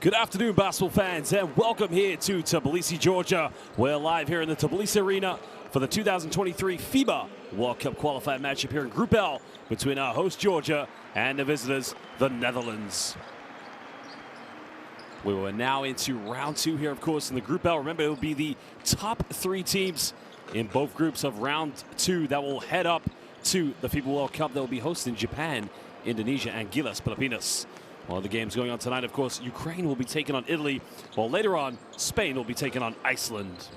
Good afternoon, basketball fans, and welcome here to Tbilisi, Georgia. We're live here in the Tbilisi Arena for the 2023 FIBA World Cup qualifier matchup here in Group L between our host Georgia and the visitors, the Netherlands. We are now into round two here, of course, in the Group L. Remember, it will be the top three teams in both groups of round two that will head up to the FIBA World Cup that will be hosted in Japan, Indonesia, and Gilas, Philippines. While the games going on tonight, of course, Ukraine will be taking on Italy, while later on, Spain will be taking on Iceland.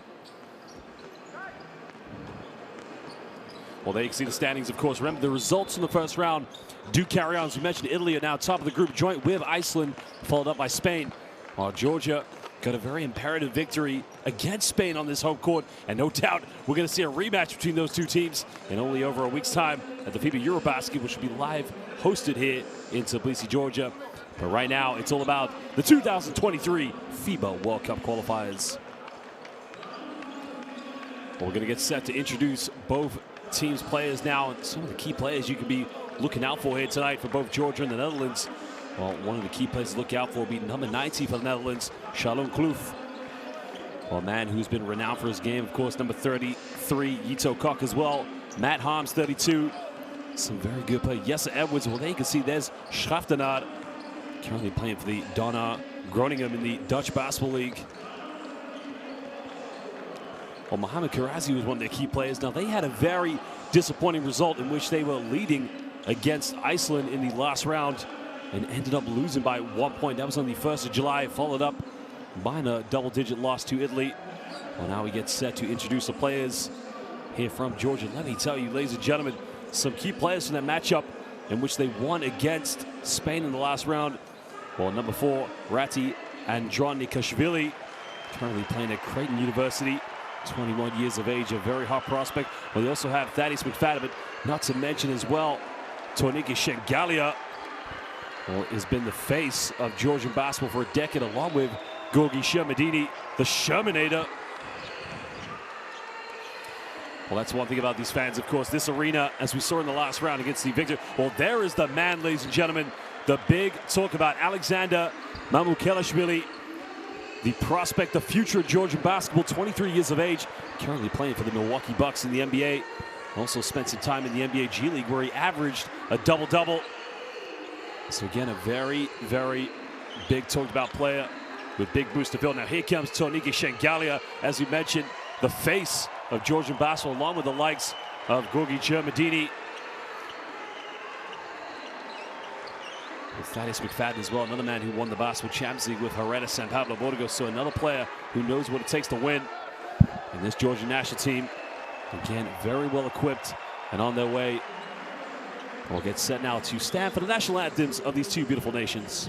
Well, there you can see the standings, of course. Remember, the results from the first round do carry on. As we mentioned, Italy are now top of the group, joint with Iceland, followed up by Spain. While Georgia got a very imperative victory against Spain on this home court. And no doubt we're going to see a rematch between those two teams in only over a week's time at the FIBA Eurobasket, which will be live hosted here in Tbilisi, Georgia. But right now, it's all about the 2023 FIBA World Cup qualifiers. Well, we're going to get set to introduce both teams' players now, and some of the key players you could be looking out for here tonight for both Georgia and the Netherlands. Well, one of the key players to look out for will be number 90 for the Netherlands, Shalom Kloof. Well, a man who's been renowned for his game, of course, number 33, Yito Kok as well. Matt Harms, 32. Some very good play. Jesse Edwards. Well, there you can see there's Schaftenaar, currently playing for the Donna Groningen in the Dutch Basketball League. Well, Mohamed Karazi was one of their key players. Now, they had a very disappointing result in which they were leading against Iceland in the last round and ended up losing by 1 point. That was on the 1st of July, followed up by a double-digit loss to Italy. Well, now we get set to introduce the players here from Georgia. Let me tell you, ladies and gentlemen, some key players from that matchup in which they won against Spain in the last round. Well, number 4, Rati Andronikashvili, currently playing at Creighton University, 21 years of age, a very hot prospect. Well, they also have Thaddeus McFadden, not to mention as well, Toniki Shengalia, well, has been the face of Georgian basketball for a decade, along with Gorgi Shermadini, the Shermanator. Well, that's one thing about these fans, of course. This arena, as we saw in the last round against the victor, well, there is the man, ladies and gentlemen. The big talk about Alexander Mamukelashvili, the prospect, the future of Georgian basketball, 23 years of age, currently playing for the Milwaukee Bucks in the NBA. Also spent some time in the NBA G League where he averaged a double-double. So again, a very, very big talked about player with big boost to fill. Now here comes Toniki Shengalia, as we mentioned, the face of Georgian basketball, along with the likes of Gorgi Shermadini. With Thaddeus McFadden as well, another man who won the Basketball Champions League with Herrera San Pablo Burgos. So another player who knows what it takes to win. And this Georgian national team, again, very well equipped and on their way. We'll get set now to stand for the national anthems of these two beautiful nations.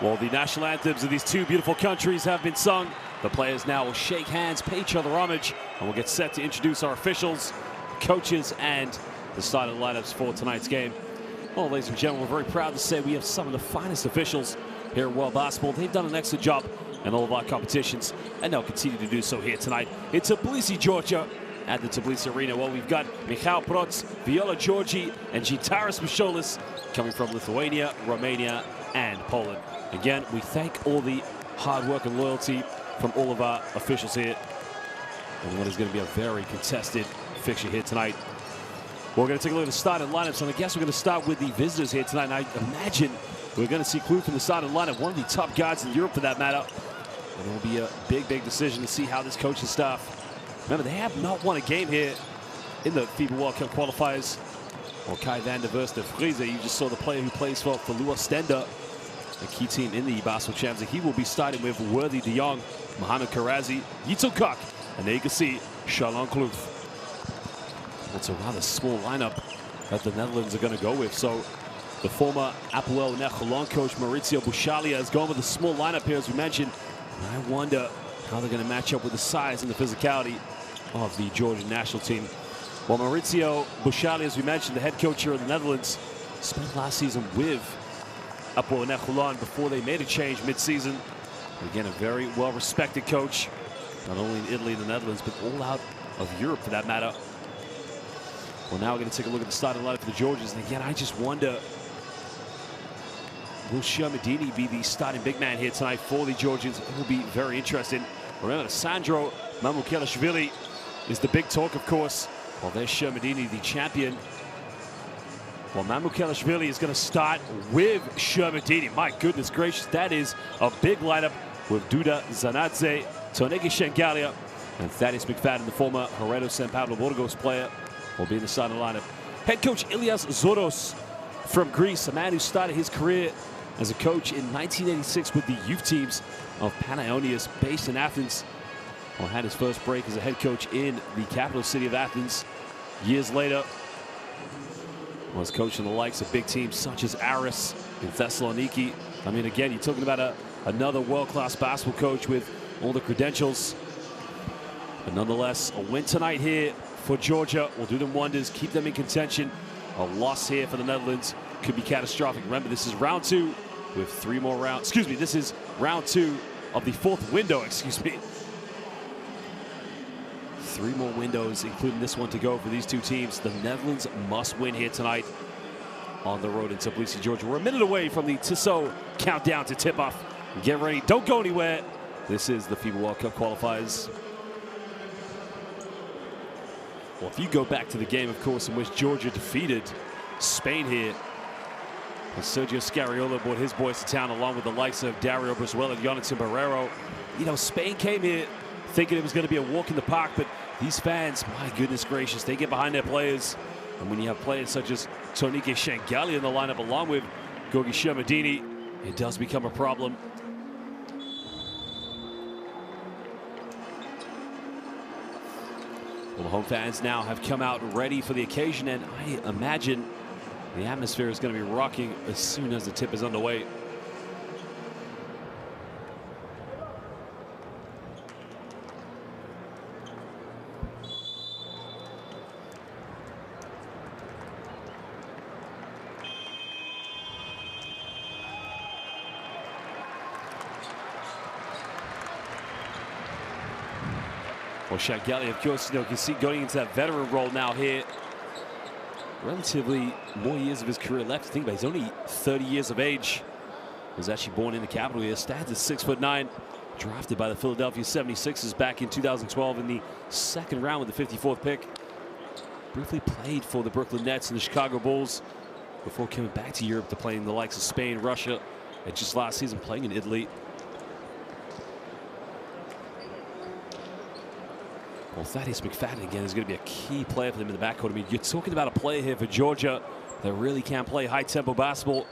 Well, the national anthems of these two beautiful countries have been sung. The players now will shake hands, pay each other homage, and we'll get set to introduce our officials, coaches, and the starting lineups for tonight's game. Well, ladies and gentlemen, we're very proud to say we have some of the finest officials here in world basketball. They've done an excellent job in all of our competitions, and they'll continue to do so here tonight in Tbilisi, Georgia, at the Tbilisi Arena. Well, we've got Michal Prots, Viola Georgi, and Gitaras Misholis coming from Lithuania, Romania, and Poland. Again, we thank all the hard work and loyalty from all of our officials here. And what is going to be a very contested fixture here tonight. We're going to take a look at the starting lineups, and I guess we're going to start with the visitors here tonight. And I imagine we're going to see Klute from the starting lineup, one of the top guards in Europe for that matter. And it will be a big, big decision to see how this coaching staff. Remember, they have not won a game here in the FIBA World Cup qualifiers. Well, Kai van der Verst de Friese, you just saw the player who plays for Lua Stender, a key team in the basketball champions. He will be starting with Worthy de Jong, Mohamed Karazi, Yito Kok, and there you can see Charlon Klute. It's a rather small lineup that the Netherlands are going to go with. So the former Apoel Necholon coach Maurizio Bushalia has gone with a small lineup here, as we mentioned. And I wonder how they're going to match up with the size and the physicality of the Georgian national team. Well, Maurizio Bushalia, as we mentioned, the head coach here in the Netherlands, spent last season with Apoel Necholon before they made a change mid-season. Again, a very well-respected coach, not only in Italy and the Netherlands, but all out of Europe for that matter. Well, now we're going to take a look at the starting lineup for the Georgians. And again, I just wonder, will Shermadini be the starting big man here tonight for the Georgians? It will be very interesting. Remember, Sandro Mamukelashvili is the big talk, of course. Well, there's Shermadini, the champion. Well, Mamukelashvili is going to start with Shermadini. My goodness gracious, that is a big lineup with Duda Zanadze, Tonegi Shengalia, and Thaddeus McFadden, the former Herredo San Pablo Burgos player, will be in the starting lineup. Head coach Ilias Zoros from Greece, a man who started his career as a coach in 1986 with the youth teams of Panayonis, based in Athens. Well, had his first break as a head coach in the capital city of Athens. Years later, was coaching the likes of big teams such as Aris in Thessaloniki. I mean, again, you're talking about another world-class basketball coach with all the credentials. But nonetheless, a win tonight here for Georgia will do them wonders, keep them in contention. A loss here for the Netherlands could be catastrophic. Remember, this is round two with 3 more rounds. Excuse me, this is round 2 of the 4th window, excuse me. 3 more windows, including this one, to go for these two teams. The Netherlands must win here tonight on the road in Tbilisi, Georgia. We're a minute away from the Tissot countdown to tip-off. Get ready, don't go anywhere. This is the FIBA World Cup qualifiers. Well, if you go back to the game, of course, in which Georgia defeated Spain here, and Sergio Scariolo brought his boys to town along with the likes of Dario Brizuela and Jonathan Barrero. You know, Spain came here thinking it was going to be a walk in the park, but these fans, my goodness gracious, they get behind their players. And when you have players such as Tonike Shengali in the lineup along with Gogi Shermadini, it does become a problem. Well, the home fans now have come out ready for the occasion, and I imagine the atmosphere is going to be rocking as soon as the tip is underway. Well, Shengali, of course, you can see going into that veteran role now here. Relatively more years of his career left. Think about it, he's only 30 years of age. He was actually born in the capital here. Stands at 6'9", drafted by the Philadelphia 76ers back in 2012 in the 2nd round with the 54th pick. Briefly played for the Brooklyn Nets and the Chicago Bulls before coming back to Europe to play in the likes of Spain, Russia, and just last season playing in Italy. Well, Thaddeus McFadden, again, is going to be a key player for them in the backcourt. I mean, you're talking about a player here for Georgia that really can play high-tempo basketball,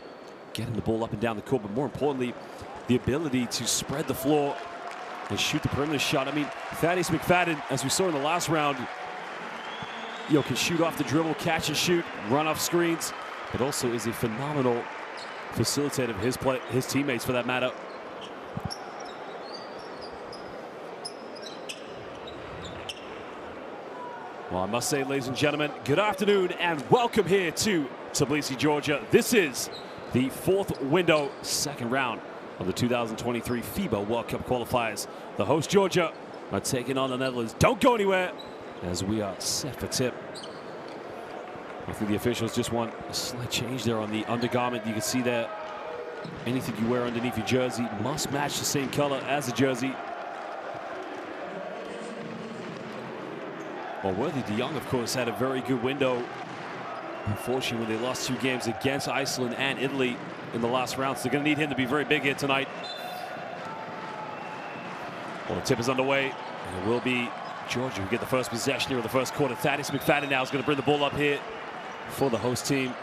getting the ball up and down the court, but more importantly, the ability to spread the floor and shoot the perimeter shot. I mean, Thaddeus McFadden, as we saw in the last round, can shoot off the dribble, catch and shoot, run off screens, but also is a phenomenal facilitator of his teammates for that matter. Well, I must say, ladies and gentlemen, good afternoon and welcome here to Tbilisi, Georgia. This is the fourth window, second round of the 2023 FIBA World Cup qualifiers. The host, Georgia, are taking on the Netherlands. Don't go anywhere as we are set for tip. I think the officials just want a slight change there on the undergarment. You can see that anything you wear underneath your jersey must match the same color as the jersey. Well, Worthy de Jong, of course, had a very good window. Unfortunately, when they lost 2 games against Iceland and Italy in the last round, so they're going to need him to be very big here tonight. Well, the tip is underway, and it will be Georgia who get the first possession here in the first quarter. Thaddeus McFadden now is going to bring the ball up here for the host team.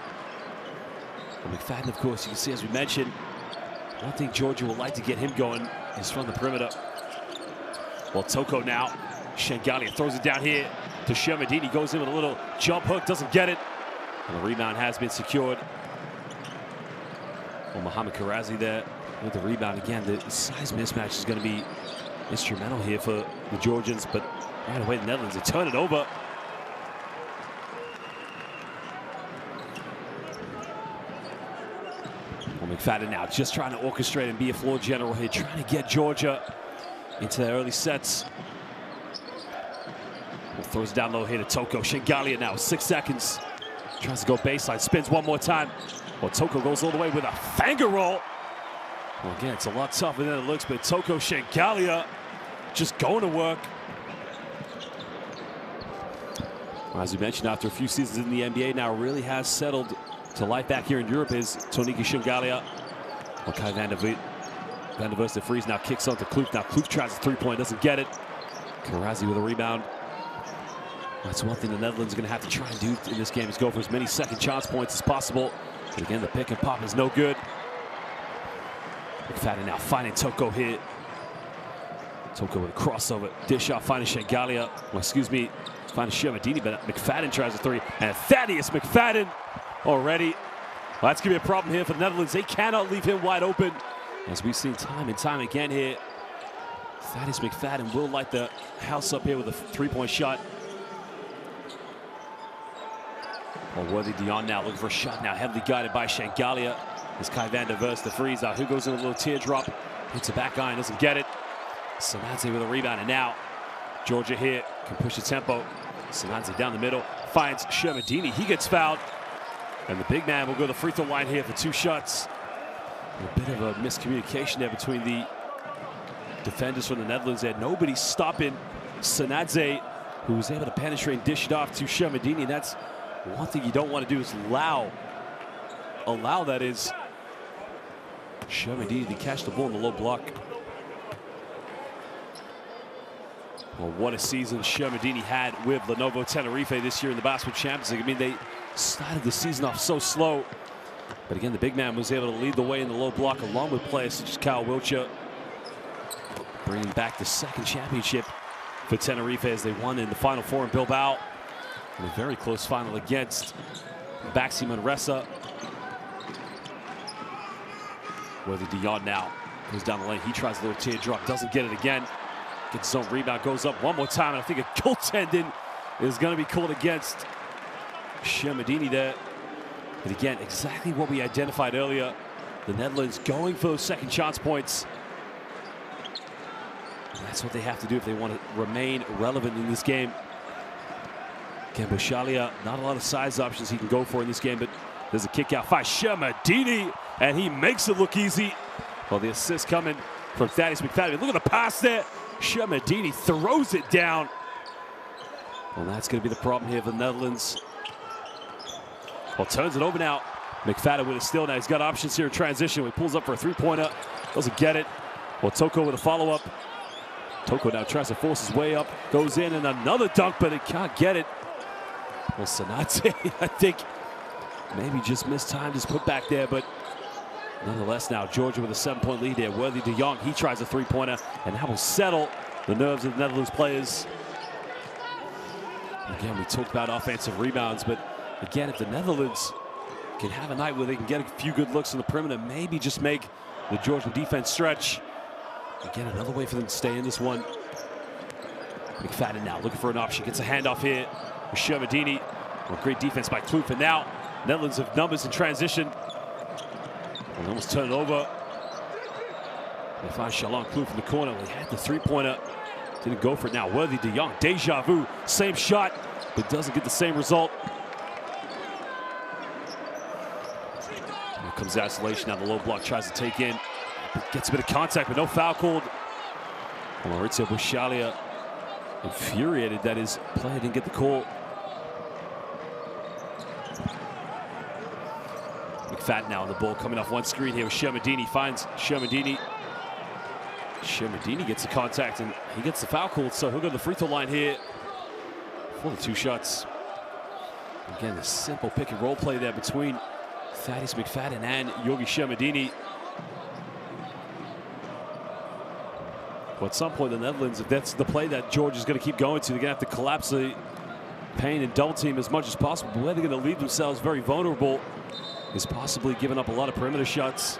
Well, McFadden, of course, you can see, as we mentioned, one thing Georgia would like to get him going is from the perimeter. Well, Toko now. Shengalia throws it down here to Shermadini. Goes in with a little jump hook, doesn't get it. And the rebound has been secured. Well, Mohamed Karazi there with the rebound. Again, the size mismatch is going to be instrumental here for the Georgians, but right away the Netherlands, they turn it over. Well, McFadden now just trying to orchestrate and be a floor general here, trying to get Georgia into their early sets. Throws it down low here to Toko. Shengalia now, 6 seconds. Tries to go baseline, spins one more time. Well, Toko goes all the way with a finger roll. Well, again, it's a lot tougher than it looks, but Toko Shengalia just going to work. Well, as we mentioned, after a few seasons in the NBA now, really has settled to life back here in Europe is Toniki Shengalia. Well, Kai van der Vries de Vries now kicks on to Kloop. Now Kloop tries a three-point, doesn't get it. Karazi with a rebound. That's one thing the Netherlands are going to have to try and do in this game, is go for as many second chance points as possible. But again, the pick and pop is no good. McFadden now finding Toko here. Toko with a crossover, dish off, finding Shengalia. Well, excuse me, finding Shermadini, but McFadden tries a three. And Thaddeus McFadden already. Well, that's going to be a problem here for the Netherlands. They cannot leave him wide open. As we've seen time and time again here, Thaddeus McFadden will light the house up here with a three-point shot. Well, Worthy de Jong now looking for a shot now, heavily guided by Shengalia. As Kai van der Vries de Vries out, who goes in a little teardrop, hits a back iron, doesn't get it. Sanadze with a rebound, and now Georgia here can push the tempo. Sanadze down the middle, finds Shermadini, he gets fouled. And the big man will go to the free throw line here for 2 shots. A bit of a miscommunication there between the defenders from the Netherlands there. Nobody stopping Sanadze, who was able to penetrate and dish it off to Shermadini. That's one thing you don't want to do, is allow that is Shermadini to catch the ball in the low block. Well, what a season Shermadini had with Lenovo Tenerife this year in the Basketball Champions League. I mean, they started the season off so slow, but again, the big man was able to lead the way in the low block along with players such as Kyle Wiltshire, bringing back the 2nd championship for Tenerife as they won in the Final Four in Bilbao. In a very close final against Baxi Manresa. Worthy de Jong now goes down the lane. He tries a little teardrop, doesn't get it again. Gets his own rebound, goes up one more time, and I think a goaltending is going to be called against Shermadini there. But again, exactly what we identified earlier. The Netherlands going for those second chance points. And that's what they have to do if they want to remain relevant in this game. Again, Bushalia, not a lot of size options he can go for in this game, but there's a kick out by Shermadini, and he makes it look easy. Well, the assist coming from Thaddeus McFadden. Look at the pass there. Shermadini throws it down. Well, that's going to be the problem here for the Netherlands. Well, turns it over now. McFadden with a steal now. He's got options here in transition. He pulls up for a three-pointer. Doesn't get it. Well, Toko with a follow-up. Toko now tries to force his way up. Goes in, and another dunk, but it can't get it. Well, Sanadze, I think, maybe just mistimed his putback there, but nonetheless now Georgia with a 7-point lead there. Worthy de Jong, he tries a three-pointer, and that will settle the nerves of the Netherlands players. Again, we talked about offensive rebounds, but again, if the Netherlands can have a night where they can get a few good looks on the perimeter, maybe just make the Georgian defense stretch. Again, another way for them to stay in this one. McFadden now looking for an option, gets a handoff here with Shermadini. Well, great defense by Kloof, and now Netherlands have numbers in transition. And almost turn it over. They find Shalon Kloof in the corner. He had the three-pointer, didn't go for it. Now Worthy de Jong, deja vu, same shot, but doesn't get the same result. Here comes the isolation. Now the low block tries to take in, gets a bit of contact, but no foul called. Maurizio Buscalia infuriated that his player didn't get the call. McFadden now on the ball, coming off one screen here with Shermadini, finds Shermadini. Shermadini gets the contact and he gets the foul called, so he'll go to the free throw line here for the 2 shots. Again, the simple pick and roll play there between Thaddeus McFadden and Yogi Shermadini. Well, at some point, the Netherlands, if that's the play that Georgia is going to keep going to, they're going to have to collapse the paint and double team as much as possible. But where they're going to leave themselves very vulnerable is possibly giving up a lot of perimeter shots.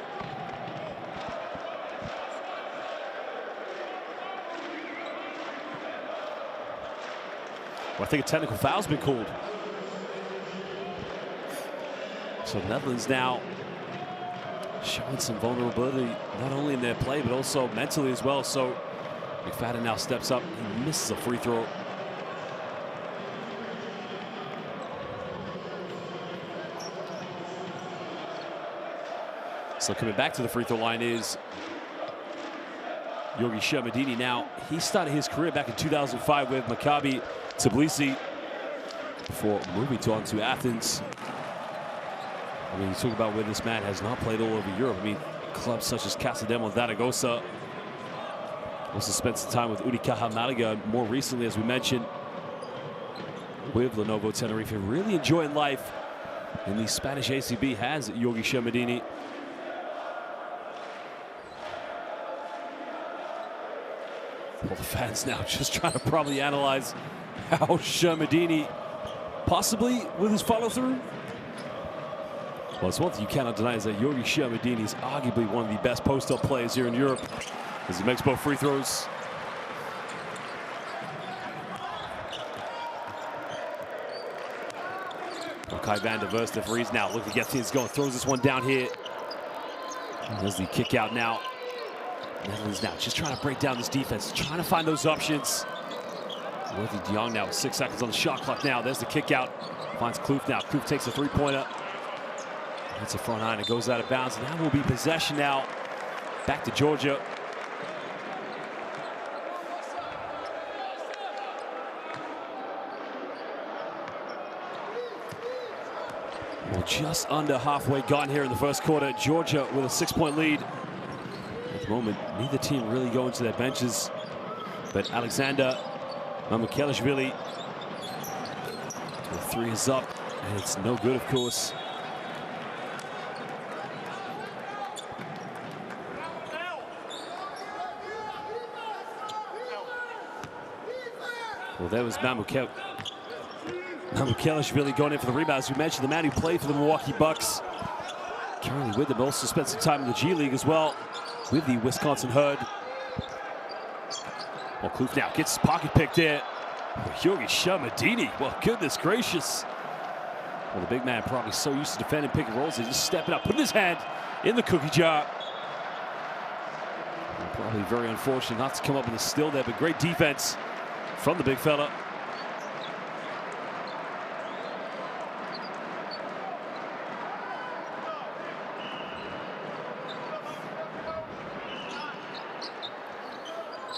Well, I think a technical foul's been called. So the Netherlands now showing some vulnerability, not only in their play, but also mentally as well. So McFadden now steps up. He misses a free throw. So coming back to the free throw line is Yogi Shermadini. Now, he started his career back in 2005 with Maccabi Tbilisi before moving on to Athens. I mean, you talk about where this man has not played all over Europe. I mean, clubs such as Casademo, Zaragoza. Also spent some time with Unicaja Malaga. More recently, as we mentioned, with Lenovo Tenerife. Really enjoying life in the Spanish ACB has Yogi Shermadini. Well, the fans now just trying to probably analyze how Shermadini, possibly with his follow-through. Well, it's one thing you cannot deny is that Yogi Shermadini is arguably one of the best post-up players here in Europe as he makes both free throws. Kai van der Verst, the freeze now, looking to get things going, throws this one down here. And there's the kick out now. Netherlands now just trying to break down this defense, trying to find those options. Worthy de Jong now with 6 seconds on the shot clock now. There's the kick out. Finds Kloof now. Kloof takes a three-pointer. Hits a front line. It goes out of bounds. And that will be possession now. Back to Georgia. Well, just under halfway gone here in the first quarter. Georgia with a 6-point lead. At the moment, neither team really going to their benches. But Alexander Mamukelashvili, the three is up, and it's no good, of course. Well, there was Mamukelashvili going in for the rebounds. You mentioned the man who played for the Milwaukee Bucks. Currently with them, also spent some time in the G League as well with the Wisconsin Herd. Well, Kloof now gets his pocket pick there. Yogi Shermadini, well, goodness gracious. Well, the big man probably so used to defending pick and rolls, he's just stepping up, putting his hand in the cookie jar. Well, probably very unfortunate not to come up with a steal there, but great defense from the big fella.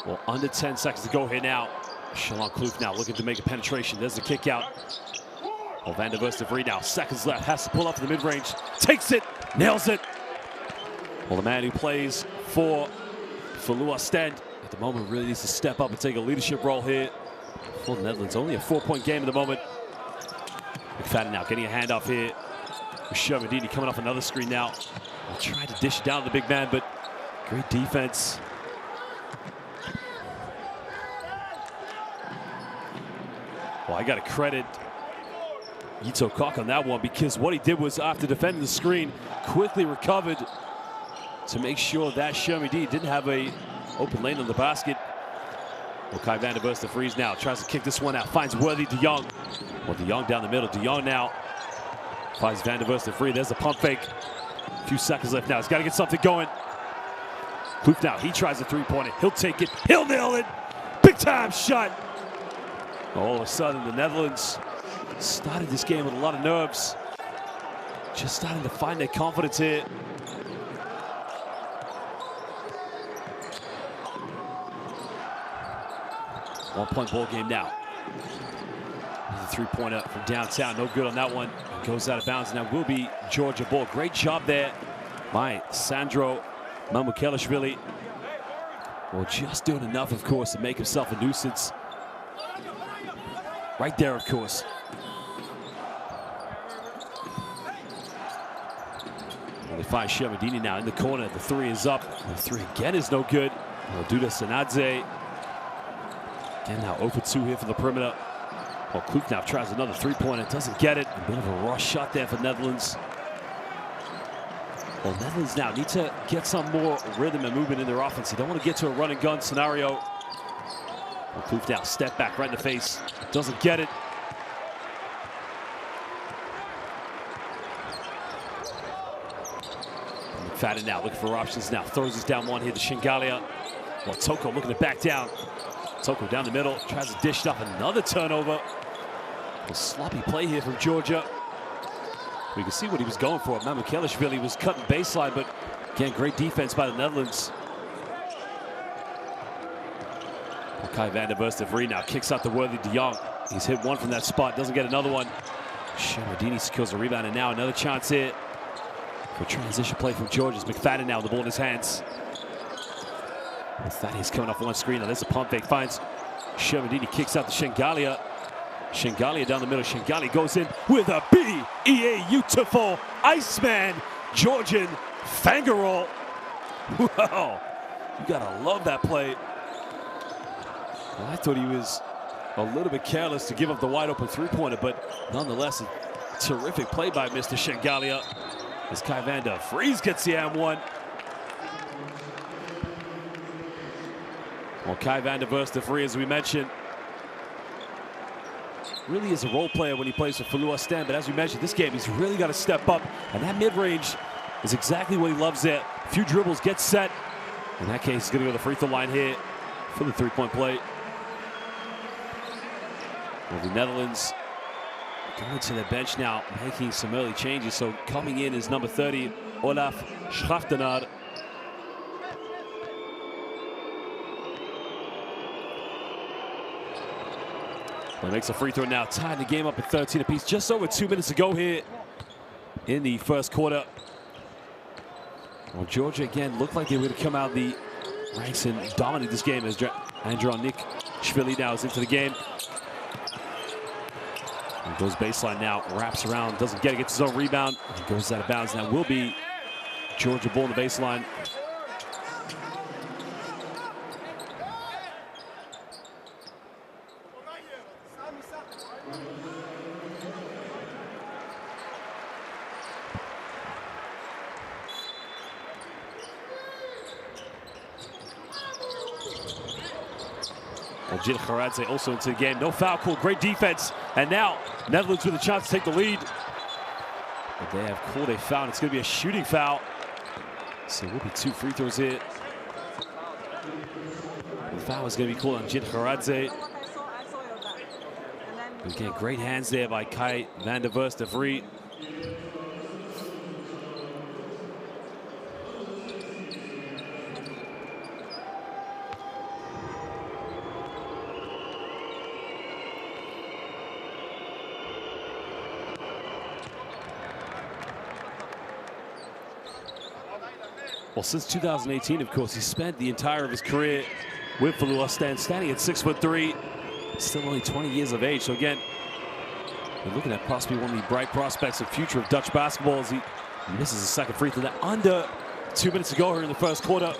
Well, under 10 seconds to go here now. Shalon Kloof now looking to make a penetration. There's the kick out. Well, Van der Verst now, seconds left, has to pull up to the mid-range. Takes it, nails it. Well, the man who plays for Lou Ostend at the moment really needs to step up and take a leadership role here for the Netherlands. Only a 4-point game at the moment. McFadden now getting a handoff here. Shermadini coming off another screen now. Trying to dish it down to the big man, but great defense. Well, I got to credit Yito Kok on that one, because what he did was, after defending the screen, quickly recovered to make sure that Shermidini didn't have a open lane on the basket. Well, Kai van der Burst the freeze now, tries to kick this one out, finds Worthy de Jong. Well, de Jong down the middle, de Jong now finds van der Burst the free. There's a pump fake. A few seconds left now, he's got to get something going. Kloof now, he tries a three-pointer, he'll take it, he'll nail it. Big time shot. All of a sudden, the Netherlands started this game with a lot of nerves. Just starting to find their confidence here. One-point ball game now. The three-pointer from downtown, no good on that one. Goes out of bounds, now will be Georgia ball. Great job there by Sandro Mamukelashvili. Well, just doing enough, of course, to make himself a nuisance. Right there, of course. Well, they find Shermidini now in the corner. The three is up. The three again is no good. Well, Duda Sanadze. Again, now 0 for 2 here from the perimeter. Well, Kloof now tries another three-pointer, doesn't get it. A bit of a rush shot there for Netherlands. Well, Netherlands now need to get some more rhythm and movement in their offense. They don't want to get to a run-and-gun scenario. Well, Kloof now step back right in the face, doesn't get it. McFadden now looking for options now, throws this down one here to Shingalia. Well, Toko looking to back down. Toko down the middle, tries to dish up another turnover. A sloppy play here from Georgia. We can see what he was going for. Mamukelashvili was cutting baseline, but again, great defense by the Netherlands. Kai van der Burst now kicks out the Worthy de Jong. He's hit one from that spot, doesn't get another one. Shermidini secures a rebound, and now another chance here for transition play from Georgia. McFadden now, the ball in his hands. Thaddeus coming off one screen. Now there's a pump fake, finds Shermidini, kicks out to Shingalia. Shingalia down the middle. Shingalia goes in with a beautiful Iceman, Georgian Fangarol. Wow, you gotta love that play. Well, I thought he was a little bit careless to give up the wide open three-pointer, but nonetheless, a terrific play by Mr. Shingalia. As Kai van der Freeze gets the M1. Well, Kai van der Burst, the free, as we mentioned, really is a role player when he plays for Falua Stan, but as we mentioned, this game, he's really got to step up, and that mid-range is exactly what he loves there. A few dribbles, get set. In that case, he's going to go to the free throw line here for the three-point play. Well, the Netherlands going to the bench now, making some early changes. So coming in is number 30, Olaf Schaftenaar. Well, makes a free throw now, tying the game up at 13 apiece. Just over 2 minutes to go here in the first quarter. Well, Georgia again looked like they would have come out the ranks and dominate this game as Andron Shvili now is into the game. And goes baseline now, wraps around, doesn't get it, gets his own rebound, and goes out of bounds. Now will be Georgia ball on the baseline. Jil Kharadze also into the game. No foul call, great defense. And now Netherlands with a chance to take the lead. But they have called a foul, and it's going to be a shooting foul. So it will be 2 free throws here. The foul is going to be called on Jil Kharadze. Again, great hands there by Kai van der Burst, the free. Well, since 2018, of course, he spent the entire of his career with Falua Stan, standing at 6'3", still only 20 years of age. So again, we're looking at possibly one of the bright prospects of future of Dutch basketball as he misses his second free throw. Now under 2 minutes to go here in the first quarter.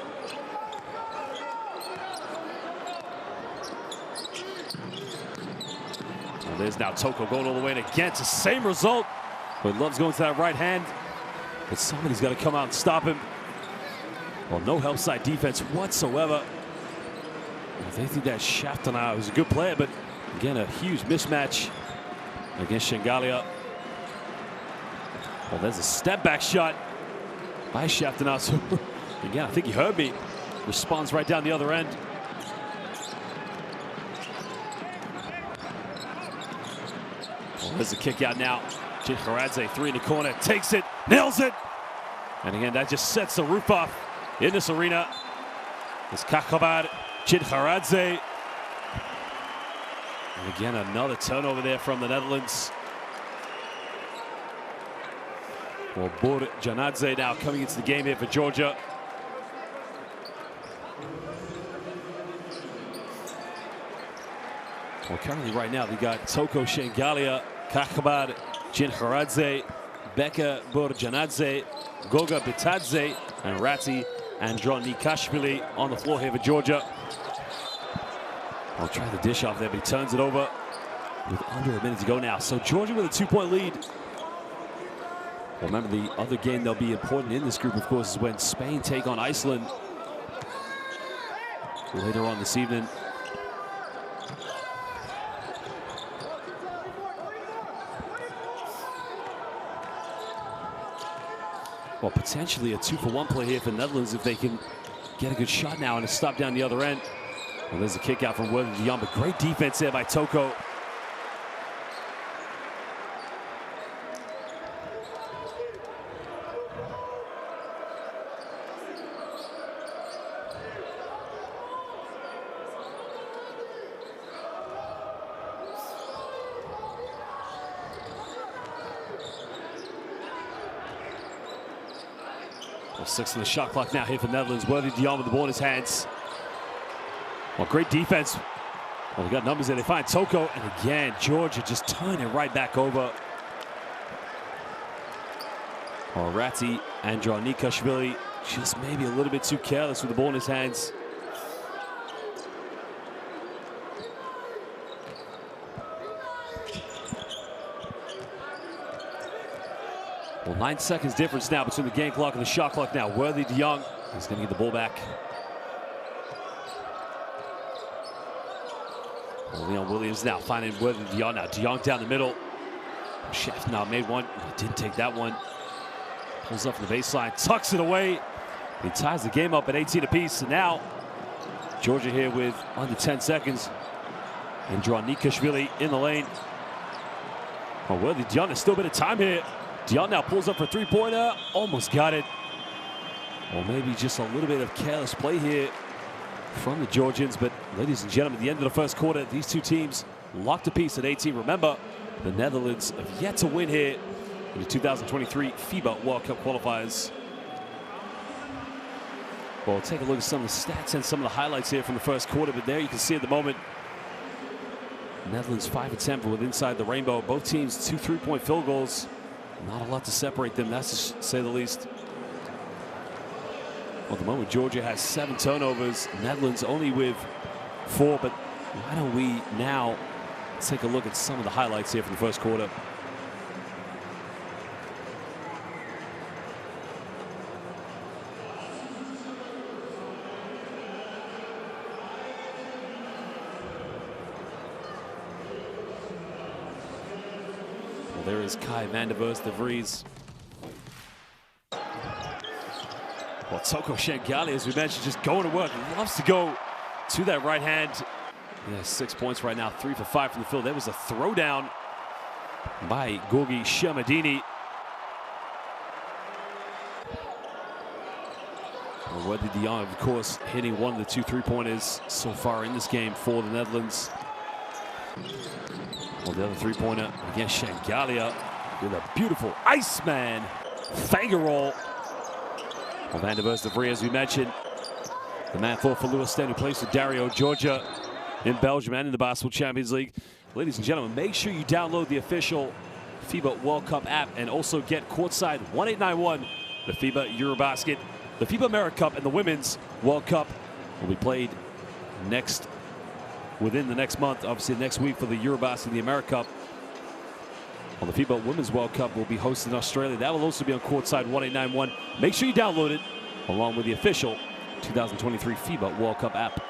Well, there's now Toko going all the way, and again, it's the same result. But Love's going to that right hand. But somebody's got to come out and stop him. Well, no help side defense whatsoever. Well, they think that Shaftana was a good player, but again, a huge mismatch against Shengalia. Well, there's a step back shot by Shaftana. So again, I think he heard me. Responds right down the other end. Well, there's a kick out now. Chidharadze, three in the corner, takes it, nails it. And again, that just sets the roof off in this arena. It's Kakhabad, Chidharadze. And again, another turnover there from the Netherlands. Well, Bor Janadze now coming into the game here for Georgia. Well, currently right now, we got Toko Shengalia, Kakhabad, Chidharadze, Beka Borjanadze, Goga Bitadze, and Rati Andronikashvili on the floor here for Georgia. I'll try the dish off there, but he turns it over with under a minute to go now. So Georgia with a 2-point lead. Well, remember, the other game that'll be important in this group, of course, is when Spain take on Iceland later on this evening. Well, potentially a 2-for-1 play here for the Netherlands if they can get a good shot now and a stop down the other end. Well, there's a kick out from Worthy Dion, but great defense there by Toko. Well, 6 on the shot clock now here for the Netherlands. Worthy Dion with the ball in his hands. Well, great defense. Well, we got numbers there. They find Toko, and again, Georgia just turning it right back over. Well, Rati Andronikashvili just maybe a little bit too careless with the ball in his hands. Well, 9 seconds difference now between the game clock and the shot clock now. Worthy Dion is going to get the ball back. Well, Leon Williams now finding Worthy Dion now. Dion down the middle. Chef now made one. Didn't take that one. Pulls up from the baseline, tucks it away. He ties the game up at 18 apiece. And now Georgia here with under 10 seconds. Andronikashvili in the lane. Well, Worthy Dion, there's still a bit of time here. Dion now pulls up for three-pointer. Almost got it. Well, maybe just a little bit of careless play here from the Georgians. But ladies and gentlemen, at the end of the first quarter, these two teams locked apiece at 18. Remember, the Netherlands have yet to win here in the 2023 FIBA World Cup qualifiers. Well, take a look at some of the stats and some of the highlights here from the first quarter. But there you can see at the moment, Netherlands 5 of 10 with inside the rainbow. Both teams 2 3-point field goals. Not a lot to separate them, that's to say the least. Well, at the moment, Georgia has 7 turnovers. Netherlands only with 4. But why don't we now take a look at some of the highlights here from the first quarter. There is Kai van der Vos de Vries. Well, Toko Shengalia, as we mentioned, just going to work. He loves to go to that right hand. Yeah, 6 points right now, 3 for 5 from the field. There was a throwdown by Gorgi Shamadini. Well, Worthy Dion, of course, hitting one of the 2 3-pointers so far in this game for the Netherlands. Well, the other 3-pointer against Shengalia with a beautiful Iceman finger roll. Well, van der Vos de Vries, as we mentioned, the man for Lewis Sten, who plays for Dario, Georgia, in Belgium and in the Basketball Champions League. Ladies and gentlemen, make sure you download the official FIBA World Cup app and also get courtside 1891, the FIBA Eurobasket, the FIBA America Cup, and the Women's World Cup will be played next within the next month. Obviously, next week for the Eurobasket and the America Cup. Well, the FIBA Women's World Cup will be hosted in Australia. That will also be on Courtside 1891. Make sure you download it along with the official 2023 FIBA World Cup app.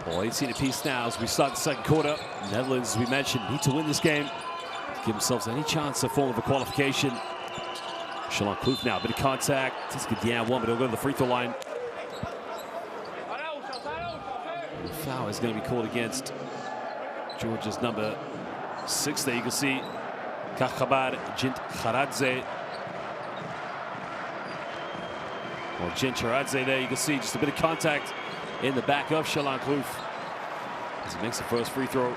Well, 18 apiece now as we start the second quarter. Netherlands, as we mentioned, need to win this game to give themselves any chance of falling for qualification. Shalon Kloof now, a bit of contact. Let's get down one, but he'll go to the free throw line. And the foul is going to be called against Georgia's number 6 there. You can see Kakhabar Jintcharadze. Well, Jintcharadze there, you can see just a bit of contact in the back of Shalon Kloof as he makes the first free throw.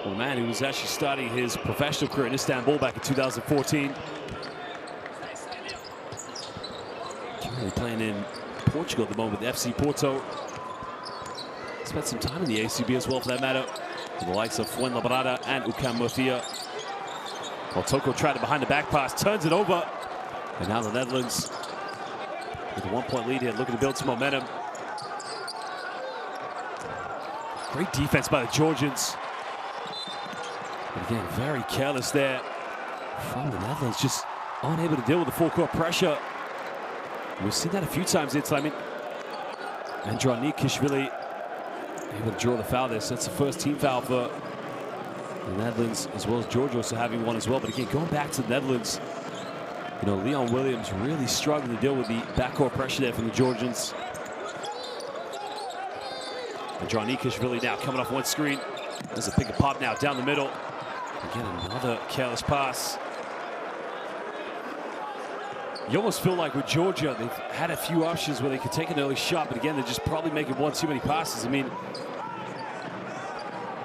Well, the man who was actually starting his professional career in Istanbul back in 2014. Currently playing in Portugal at the moment with FC Porto. Spent some time in the ACB as well, for that matter, with the likes of Fuenlabrada and UCAM Murcia. Well, Toko tried it behind the back pass, turns it over. And now the Netherlands with a 1-point lead here, looking to build some momentum. Great defense by the Georgians. But again, very careless there from the Netherlands, just unable to deal with the full court pressure. We've seen that a few times this time. Andronikishvili able to draw the foul there, so that's the first team foul for the Netherlands, as well as Georgia also having one as well. But again, going back to the Netherlands, you know, Leon Williams really struggling to deal with the backcourt pressure there from the Georgians. Andronikishvili now coming off one screen. There's a pick and pop now down the middle. Again, another careless pass. You almost feel like with Georgia, they've had a few options where they could take an early shot, but again, they're just probably making one too many passes. I mean,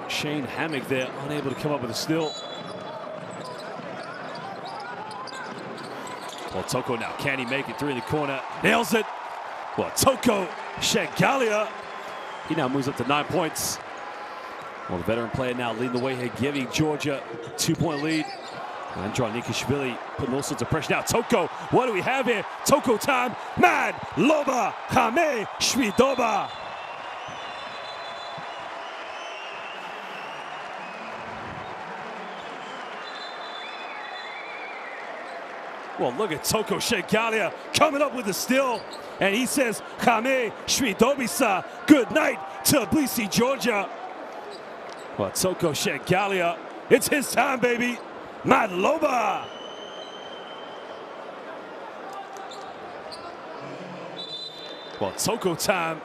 Shane Hammock there, unable to come up with a steal. Well, Toko now, can he make it through in the corner? Nails it. Well, Toko Shegalia, he now moves up to 9 points. Well, the veteran player now leading the way here, giving Georgia a 2-point lead. Andronikishvili putting all sorts of pressure. Now Toko, what do we have here? Toko time, Mad Loba Hame Shvidoba. Well, look at Toko Shegalia coming up with the steal. And he says, Hame Shvidobisa, good night to Tbilisi, Georgia. Well, Toko Shegalia, it's his time, baby. Madloba. Well, Toko time,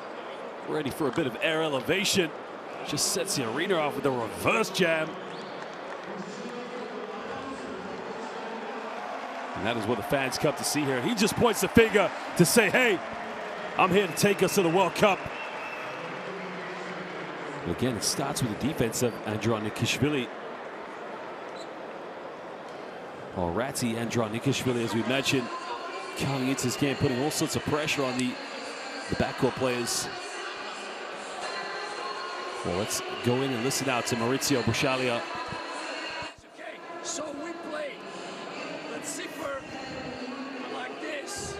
ready for a bit of air elevation. Just sets the arena off with a reverse jam. And that is what the fans come to see here. He just points the finger to say, hey, I'm here to take us to the World Cup. But again, it starts with the defense of Andronikishvili. Well, Ratzi Andronikishvili, as we mentioned, coming into this game, putting all sorts of pressure on the backcourt players. Well, let's go in and listen out to Maurizio Bushalia. Okay, so we play the zipper like this,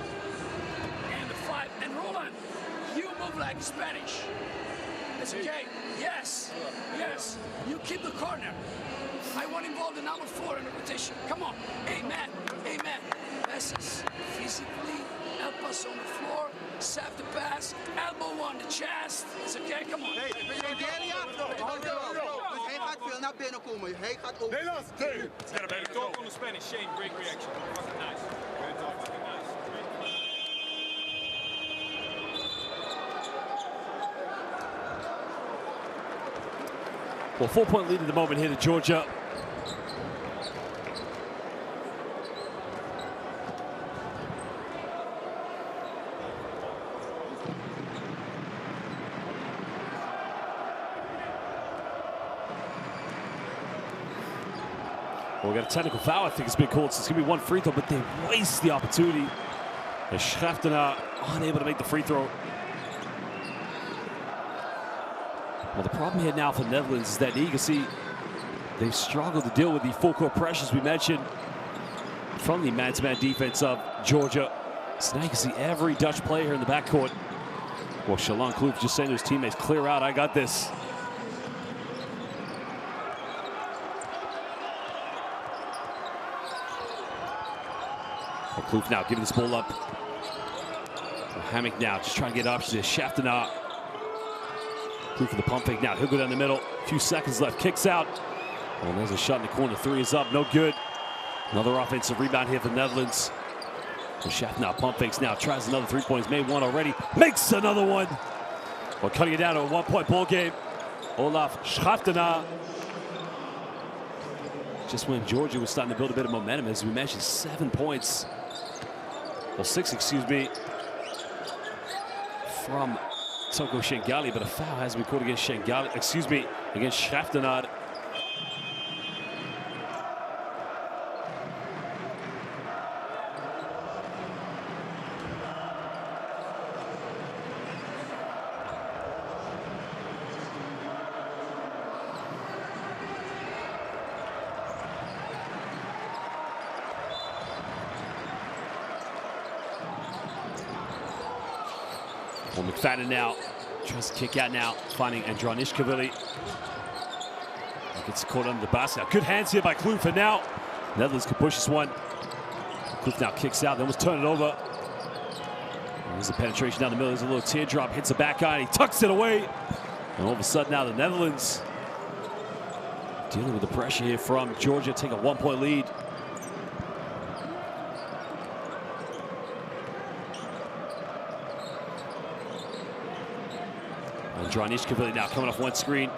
and the 5. And Roland, you move like Spanish. It's okay. Yes, yes. You keep the corner. I want to involve the number 4 in the rotation. Come on. Amen. Amen. Passes physically. Help us on the floor. Save the pass. Elbow on the chest. It's okay. Come on. Hij gaat veel naar binnen komen. Hij gaat ook. Nederlands. Talk on the Spanish. Shane, great reaction. Fucking nice. Great talk. Fucking nice. Well, 4-point lead at the moment here to Georgia. we got a technical foul, I think it's been called, so it's going to be one free throw, but they waste the opportunity. And Schaftenaar unable to make the free throw. Well, the problem here now for the Netherlands is that you can see they've struggled to deal with the full-court pressures we mentioned from the man-to-man defense of Georgia. So now you can see every Dutch player here in the backcourt. Well, Shalon Kloof just saying to his teammates, clear out, I got this. Well, Kloof now giving this ball up. Well, Hammock now just trying to get options here. Schaftenaar. Kloof for the pump fake now. He'll go down the middle. A few seconds left. Kicks out. Oh, there's a shot in the corner. Three is up. No good. Another offensive rebound here for the Netherlands. So Schaftenaar pump fakes now. Tries another 3 points. Made one already. Makes another one. Well, cutting it down to a 1 point ball game. Olaf Schaftenaar. Just when Georgia was starting to build a bit of momentum, as we mentioned, 7 points. Well, 6, excuse me, from Toko Shengali, but a foul has been called against Shengali, excuse me, against Schaftenaar. Well, McFadden now tries to kick out now, finding Andronishvili. Gets caught under the basket. Now, good hands here by Kloof, and now Netherlands can push this one. Kloof now kicks out, then was turn it over. And there's a penetration down the middle. There's a little teardrop, hits the back eye, and he tucks it away. And all of a sudden now the Netherlands dealing with the pressure here from Georgia, take a 1 point lead. Andronishvili now coming off one screen.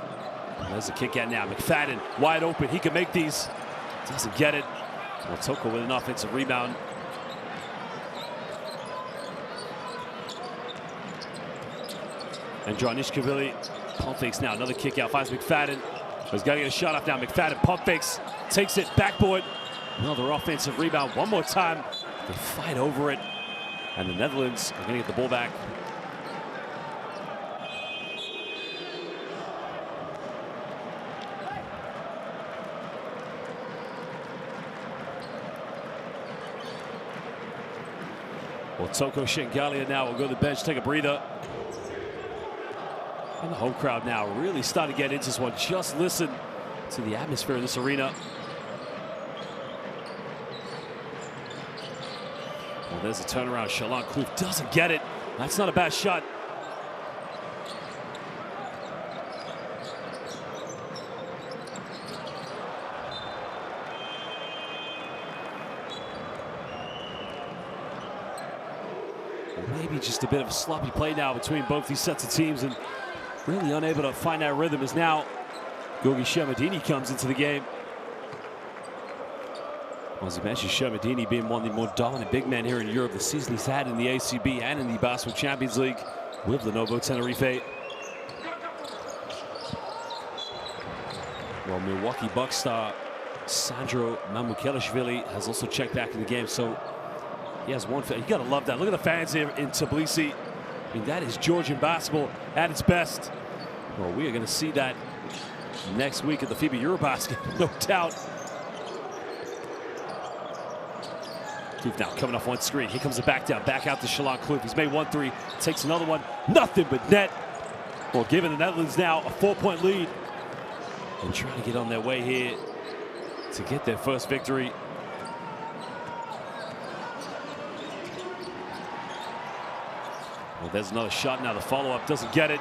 There's a kick out now. McFadden wide open. He can make these. Doesn't get it. Well, Toko with an offensive rebound. Andronishvili pump fakes now. Another kick out. Finds McFadden. He's got to get a shot off now. McFadden pump fakes. Takes it backboard. Another offensive rebound. One more time. They fight over it. And the Netherlands are going to get the ball back. Well, Toko Shengali now will go to the bench, take a breather. And the home crowd now really starting to get into this one. Just listen to the atmosphere in this arena. Well, there's a turnaround. Shalon Kloof doesn't get it. That's not a bad shot. Maybe just a bit of a sloppy play now between both these sets of teams, and really unable to find that rhythm as now Gogi Shermadini comes into the game. Well, as you mentioned, Shermadini being one of the more dominant big men here in Europe this season. He's had in the ACB and in the Basketball Champions League with Lenovo Tenerife. Well, Milwaukee Bucks star Sandro Mamukelashvili has also checked back in the game, so he has one fan. You gotta love that. Look at the fans here in Tbilisi. I mean, that is Georgian basketball at its best. Well, we are gonna see that next week at the FIBA Eurobasket, no doubt. Kloof now coming off one screen. Here comes the back down, back out to Shalon Kloof. He's made 1-3, takes another one. Nothing but net. Well, giving the Netherlands now a 4 point lead. And trying to get on their way here to get their first victory. Well, there's another shot now. The follow-up doesn't get it.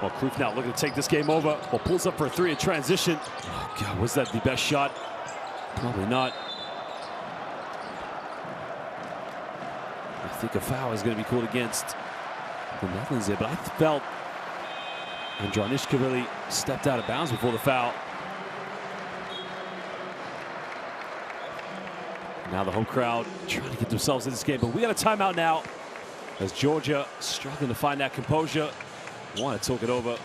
Well, Kloof now looking to take this game over. Well, pulls up for a three in transition. Oh, God, was that the best shot? Probably not. I think a foul is going to be called against the Netherlands there, but I felt Andronishvili stepped out of bounds before the foul. Now the home crowd trying to get themselves in this game, but we got a timeout now as Georgia struggling to find that composure. Want to talk it over.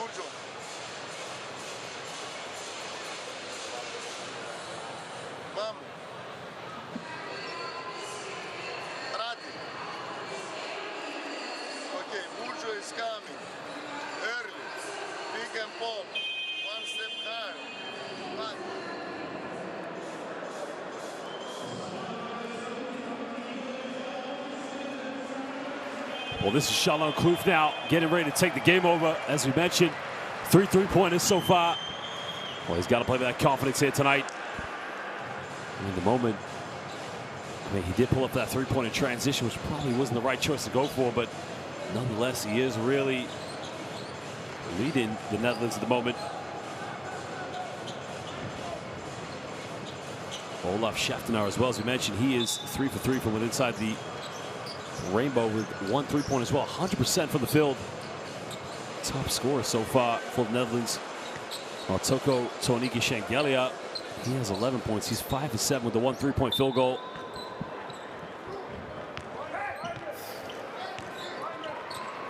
Burjo. Mamu. Rati. Okay, Burjo is coming. Early. Pick and pop. One step higher. Back. Well, this is Shalom Kloof now getting ready to take the game over. As we mentioned, 3 3-pointers so far. Well, he's got to play with that confidence here tonight. And in the moment, I mean, he did pull up that three-pointer transition, which probably wasn't the right choice to go for, but nonetheless, he is really leading the Netherlands at the moment. Olaf Schaftenaar as well, as we mentioned, he is 3 for 3 from inside the rainbow with 1 3-pointer as well, 100% from the field. Top scorer so far for the Netherlands. Toko Toniki Shengelia, he has 11 points. He's 5 for 7 with the 1 3-point field goal.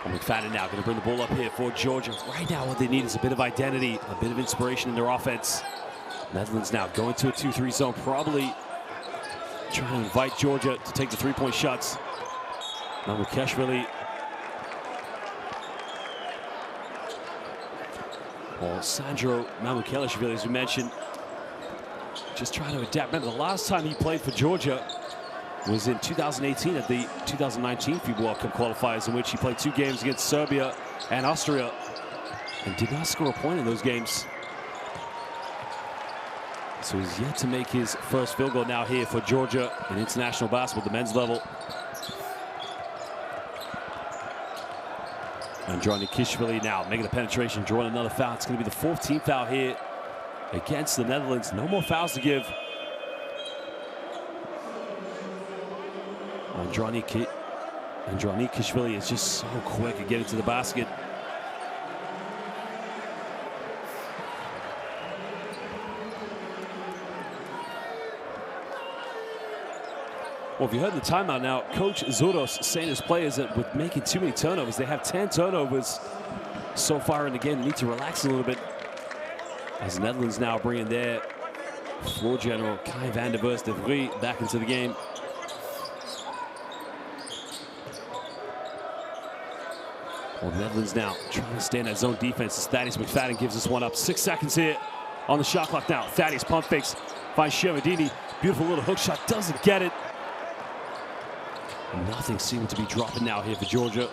McFadden now going to bring the ball up here for Georgia. Right now what they need is a bit of identity, a bit of inspiration in their offense. Netherlands now going to a 2-3 zone, probably trying to invite Georgia to take the 3-point shots. Mamukashvili. Well, Sandro Mamukashvili, as we mentioned, just trying to adapt. Remember, the last time he played for Georgia was in 2018 at the 2019 FIBA World Cup qualifiers, in which he played 2 games against Serbia and Austria and did not score a point in those games. So he's yet to make his first field goal now here for Georgia in international basketball, the men's level. Andronikishvili now making the penetration, drawing another foul. It's going to be the 4th team foul here against the Netherlands. No more fouls to give. Andronikishvili is just so quick at getting to the basket. Well, if you heard the timeout now, Coach Zoros saying his players that with making too many turnovers, they have 10 turnovers so far in the game. They need to relax a little bit. As the Netherlands now bringing their floor general, Kai van der Vries de Vries, back into the game. Well, the Netherlands now trying to stay in that zone defense. As Thaddeus McFadden gives us one up. 6 seconds here on the shot clock now. Thaddeus pump fakes, finds Shermadini. Beautiful little hook shot, doesn't get it. Nothing seeming to be dropping now here for Georgia.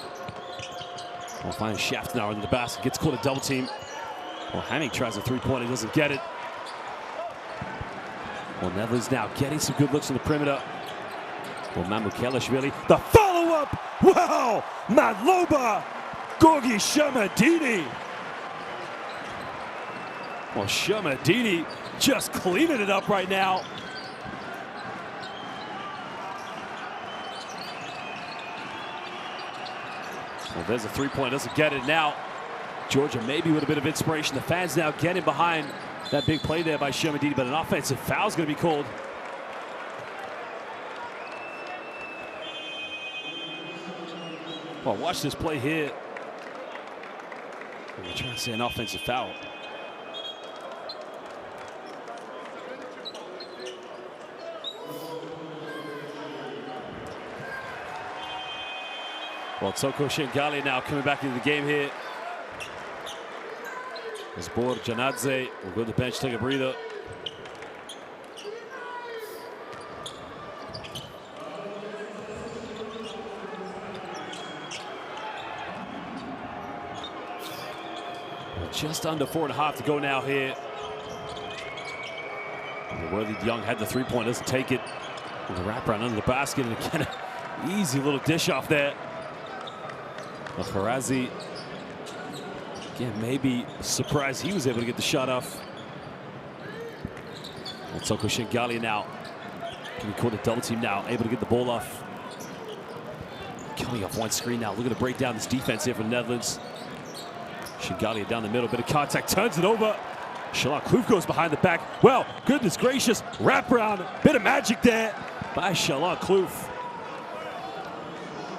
Well, finds Schaftenaar in the basket, gets caught a double team. Well, Hamming tries a 3-pointer, doesn't get it. Well, Netherlands now getting some good looks on the perimeter. Well, Mamukashvili, the follow-up! Wow! Madloba! Gorgi Shermadini! Well, Shermadini just cleaning it up right now. Well, there's a 3-point, doesn't get it now. Georgia maybe with a bit of inspiration. The fans now getting behind that big play there by Shermadini, but an offensive foul is going to be called. Well, watch this play here. We're trying to say an offensive foul. Well, Toko Shengali now coming back into the game here. As Bor Janadze will go to the bench, take a breather. Just under 4.5 to go now here. Worthy Young had the 3-point, doesn't take it. With a wraparound under the basket, and again, an easy little dish off there. Kharazi, again, maybe surprised he was able to get the shot off. Well, Toko Shengali now can be caught a double team now, able to get the ball off. Coming off one screen now, looking to break down this defense here for the Netherlands. Shengali down the middle, bit of contact, turns it over. Shalom Kloof goes behind the back. Well, goodness gracious, wraparound, bit of magic there by Shalom Kloof.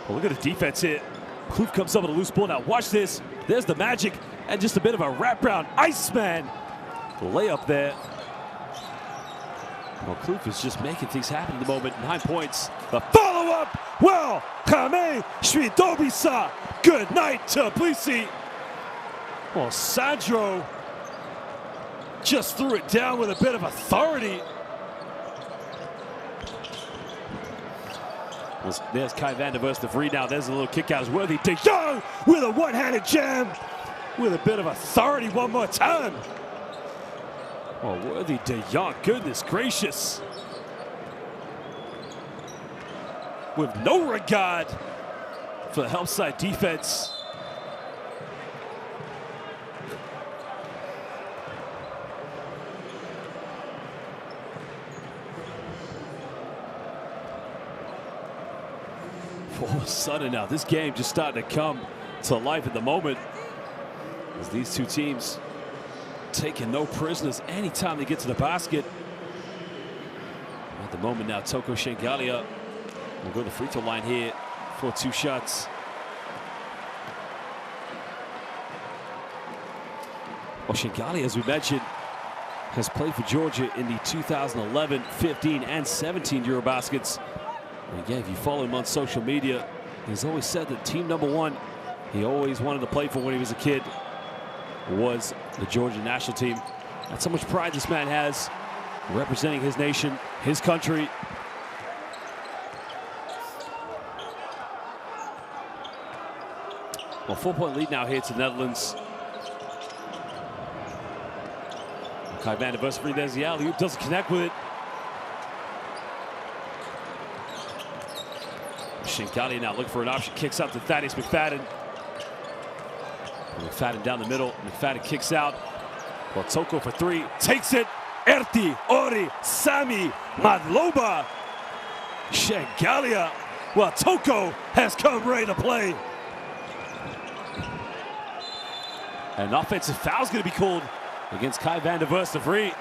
Well, look at the defense here. Kloof comes up with a loose ball. Now watch this. There's the magic and just a bit of a wraparound Iceman layup there. Well, Kloof is just making things happen at the moment. 9 points. The follow-up. Well, Kame Shvidobisa. Good night to Blisi. Well, Sandro just threw it down with a bit of authority. Well, there's Kai van der Verst, the free now. There's a little kick out. It's Worthy de Jong with a one-handed jam with a bit of authority one more time. Oh, Worthy de Jong, goodness gracious. With no regard for the help side defense. All of a sudden now, this game just starting to come to life at the moment as these two teams taking no prisoners anytime they get to the basket. At the moment now, Toko Shengalia will go to the free throw line here for 2 shots. Well, Shengalia, as we mentioned, has played for Georgia in the 2011, 15, and 17 Eurobaskets. And again, if you follow him on social media, he's always said that team #1 he always wanted to play for when he was a kid was the Georgia national team. That's how much pride this man has, representing his nation, his country. Well, 4-point lead now here to the Netherlands. Kai van der Verst, there's the alley-oop, doesn't connect with it. Shengalia now looking for an option, kicks out to Thaddeus McFadden. McFadden down the middle, McFadden kicks out. Well, Toko for 3, takes it. Erti, Ori, Sami, Madloba. Shengalia. Well, Toko has come ready to play. An offensive foul is going to be called against Kai van der Verst, the free.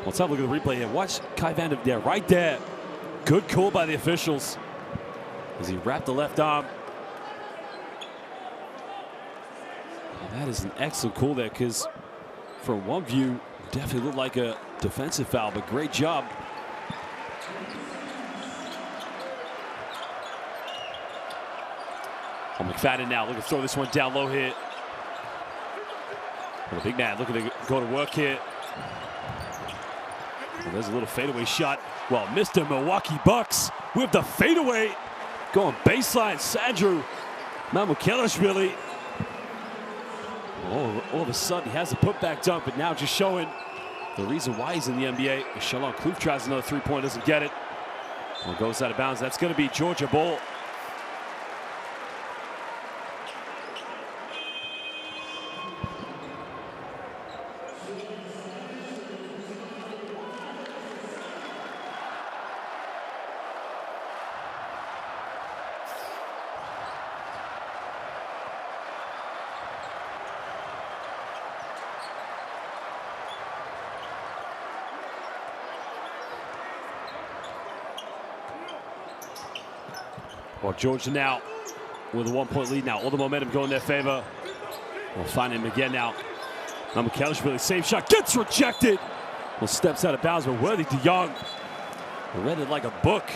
Let's have a look at the replay here. Watch Kai van der Verst right there. Good call by the officials as he wrapped the left arm. And that is an excellent call there, because from one view, definitely looked like a defensive foul, but great job. Well, McFadden now looking to throw this one down low here. Well, the big man looking to go to work here. Well, there's a little fadeaway shot. Well, Mr. Milwaukee Bucks with the fadeaway. Going baseline, Sandro Mamukelashvili. All of a sudden, he has a putback dunk, but now just showing the reason why he's in the NBA. Shalon Kloof tries another 3-point, doesn't get it. Well, goes out of bounds. That's going to be Georgia ball. Well, Georgia now with a 1-point lead now. All the momentum going in their favor. We'll find him again now. Mamukelashvili, same shot, gets rejected. Well, steps out of bounds, but Worthy de Jong read it like a book.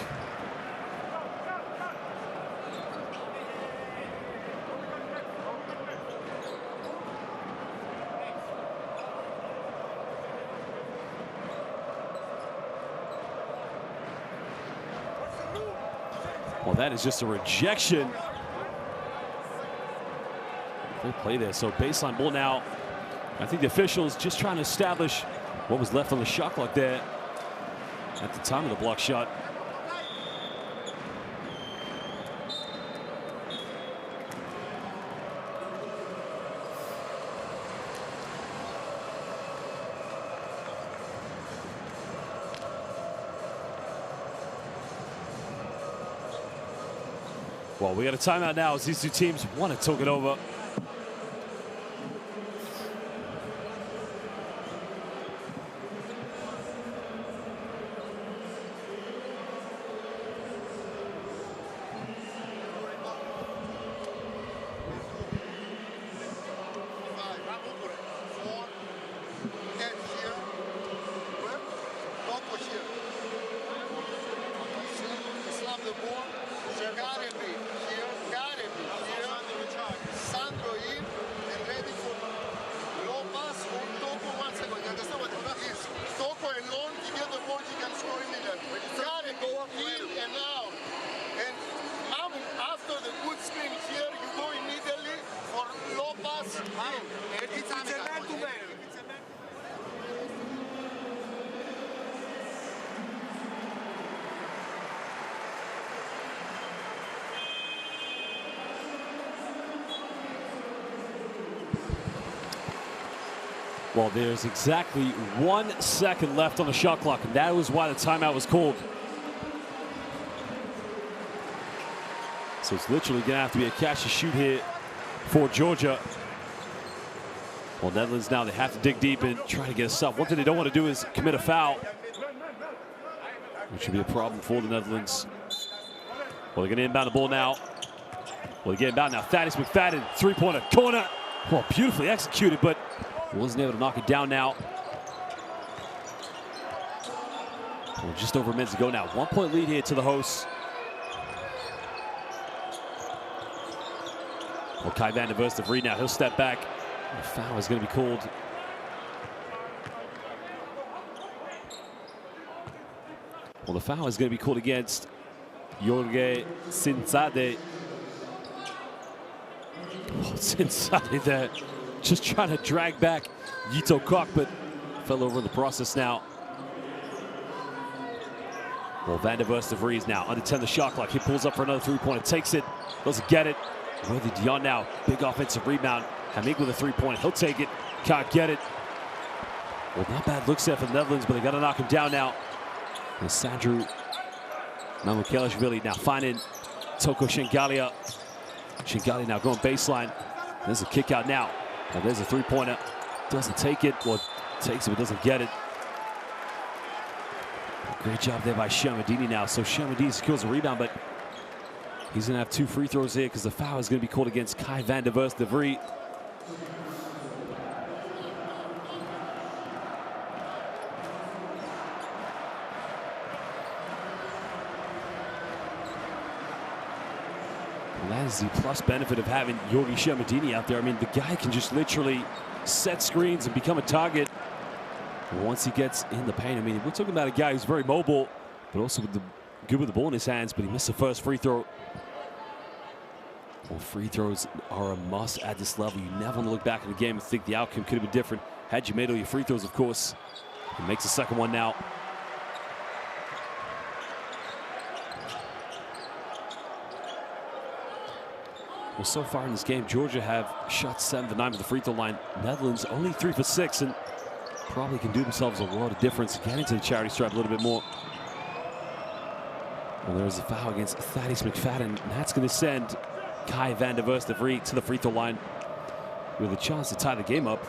Well, that is just a rejection. Great play there. So baseline ball now. I think the officials just trying to establish what was left on the shot clock there at the time of the block shot. Well, we got a timeout now as these two teams want to talk it over. Well, there's exactly 1 second left on the shot clock, and that was why the timeout was called. So it's literally going to have to be a catch and shoot here for Georgia. Well, Netherlands now, they have to dig deep and try to get a stop. One thing they don't want to do is commit a foul, which would be a problem for the Netherlands. Well, they're going to inbound the ball now. Well, they get inbound now. Thaddeus McFadden, three-pointer, corner. Well, beautifully executed, but wasn't able to knock it down now. Well, just over a minute to go now. 1 point lead here to the hosts. Well, Kai van der Verst of Reed now, he'll step back. The foul is going to be called. Well, the foul is going to be called against Jorge Sinzade. Oh, Sinzade there, just trying to drag back Yito Kok, but fell over in the process now. Well, van der Verst of Reed now under 10 the shot clock. He pulls up for another three-pointer, takes it, doesn't get it. Worthy Dion now, big offensive rebound. Hamik with a three-pointer, he'll take it, can't get it. Well, not bad looks there for the Netherlands, but they got to knock him down now. And Sandru Mamukelashvili now finding Toko Shengalia. Shengalia now going baseline. There's a kick out now. Well, there's a three-pointer, doesn't take it. Well, takes it, but doesn't get it. Great job there by Shamadini now. So Shamadini secures a rebound, but he's going to have 2 free throws here because the foul is going to be called against Kai van der Verst de Vries. And that is the plus benefit of having Yorgi Shamadini out there. I mean, the guy can just literally set screens and become a target once he gets in the paint. I mean, we're talking about a guy who's very mobile, but also good with the ball in his hands, but he missed the first free throw. Well, free throws are a must at this level. You never want to look back in the game and think the outcome could have been different had you made all your free throws, of course. He makes the second one now. Well, so far in this game, Georgia have shot 7 of 9 at the free throw line. Netherlands only 3 for 6, and probably can do themselves a world of difference getting to the charity stripe a little bit more. Well, there's a foul against Thaddeus McFadden, and that's going to send Kai van der Verst de Vries to the free throw line with a chance to tie the game up.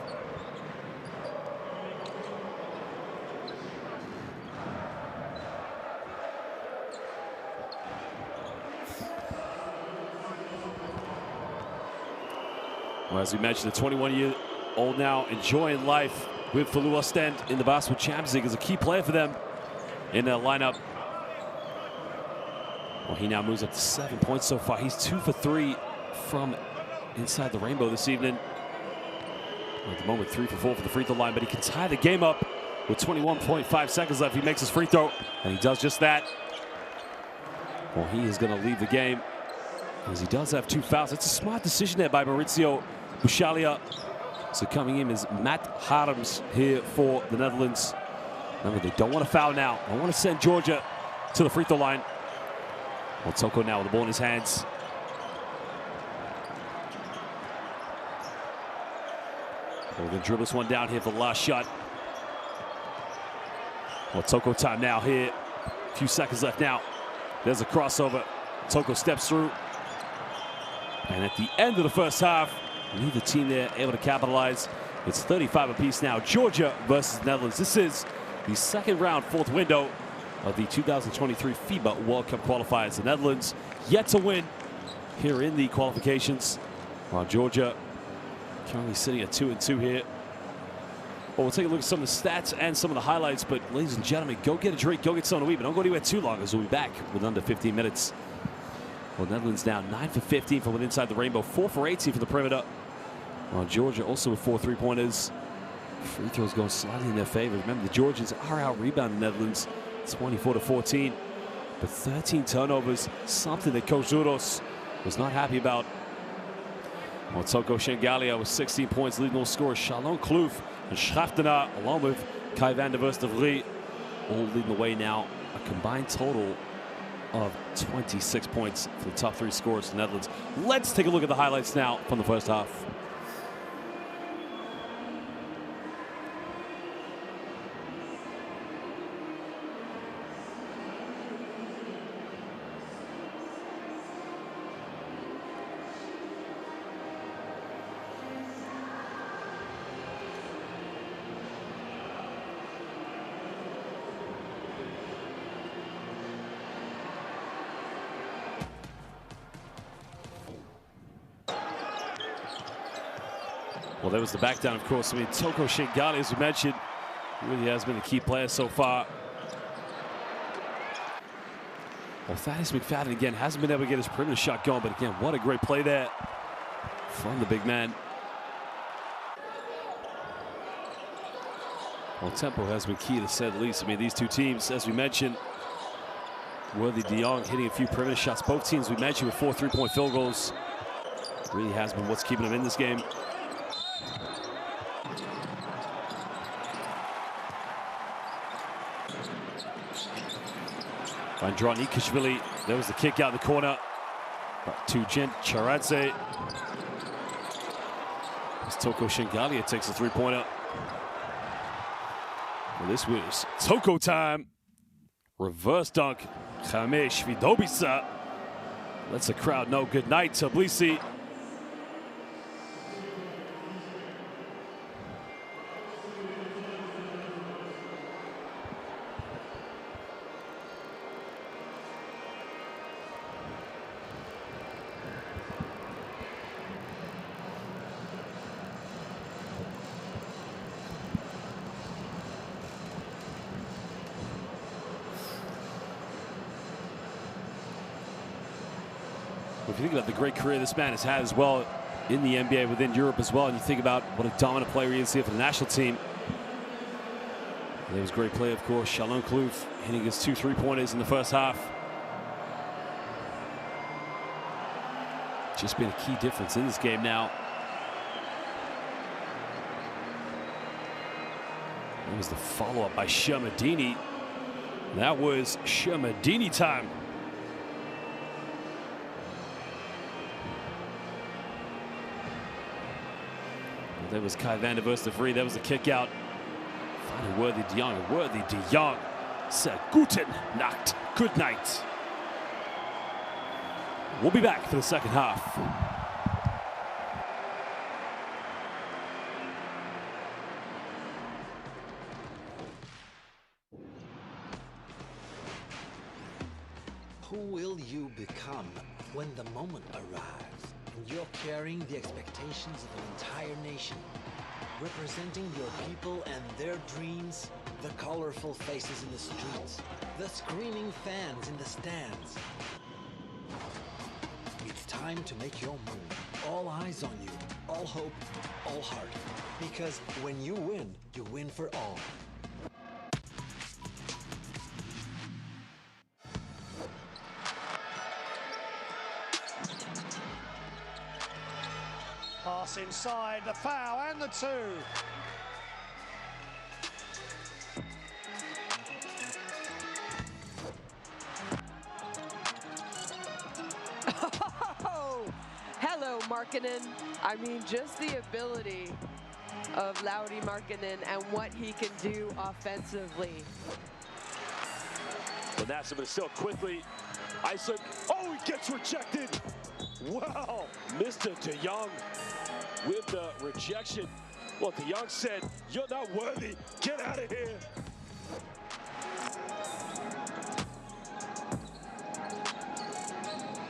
Well, as we mentioned, the 21-year-old now enjoying life with Falou Ostend in the Basketball Champions League as a key player for them in their lineup. Well, he now moves up to 7 points so far. He's 2 for 3 from inside the rainbow this evening. At the moment, 3 for 4 for the free throw line, but he can tie the game up with 21.5 seconds left. He makes his free throw, and he does just that. Well, he is going to leave the game as he does have 2 fouls. It's a smart decision there by Maurizio Bushalia. So coming in is Matt Harms here for the Netherlands. Remember, they don't want to foul now. They want to send Georgia to the free throw line. Well, Toko now with the ball in his hands. We're going to dribble this one down here for the last shot. Well, Toko time now here. A few seconds left now. There's a crossover. Toko steps through. And at the end of the first half, neither team there able to capitalize. It's 35 apiece now. Georgia versus Netherlands. This is the second round, 4th window of the 2023 FIBA World Cup qualifiers. The Netherlands yet to win here in the qualifications, while Georgia currently sitting at 2-2 here. Well, we'll take a look at some of the stats and some of the highlights, but ladies and gentlemen, go get a drink, go get something to eat, but don't go anywhere too long, as we'll be back with under 15 minutes. Well, Netherlands now 9 for 15 from inside the rainbow, 4 for 18 from the perimeter. While Georgia also with 4 three-pointers. Free throws going slightly in their favor. Remember, the Georgians are out-rebounding the Netherlands 24-14. But 13 turnovers, something that Coach Duros was not happy about. Well, Toko Shengalia with 16 points, leading all scorers. Shalom Kloof and Schraftena, along with Kai van der Verst de Vries, all leading the way now. A combined total of 26 points for the top 3 scorers for the Netherlands. Let's take a look at the highlights now from the first half. Well, there was the back down, of course. I mean, Toko Shingali, as we mentioned, really has been a key player so far. Well, Thaddeus McFadden, again, hasn't been able to get his perimeter shot going, but again, what a great play there from the big man. Well, tempo has been key, to say the least. I mean, these two teams, as we mentioned, Worthy de Jong hitting a few perimeter shots. Both teams we mentioned with 4 3-point field goals. Really has been what's keeping them in this game. Andron Ikashvili, there was the kick out in the corner. Back to Gent Charadze. As Toko Shingalia takes a three-pointer. Well, this was Toko time. Reverse dunk. Khamesh Vidobisa lets the crowd know good night. Tbilisi. If you think about the great career this man has had as well in the NBA, within Europe as well, and you think about what a dominant player he is here for the national team. There was a great play, of course. Shalom Kloof hitting his 2 3-pointers in the first half. Just been a key difference in this game now. That was the follow-up by Shermadini. That was Shermadini time. There was Kai van der Verst free. That was the kick out. Finally, Worthy de Jong. Worthy de Jong said, "Guten Nacht." Good night. We'll be back for the second half. Who will you become when the moment arrives? And you're carrying the expectations of an entire nation, representing your people and their dreams, the colorful faces in the streets, the screaming fans in the stands. It's time to make your move. All eyes on you, all hope, all heart. Because when you win for all. Pass inside, the foul and the 2. Oh, hello, Markkanen. I mean, just the ability of Lauri Markkanen and what he can do offensively. Vanessa, but still quickly. Iceland. Oh, he gets rejected. Wow, Mr. de Jong with the rejection. Well, de Jong said, "You're not worthy. Get out of here."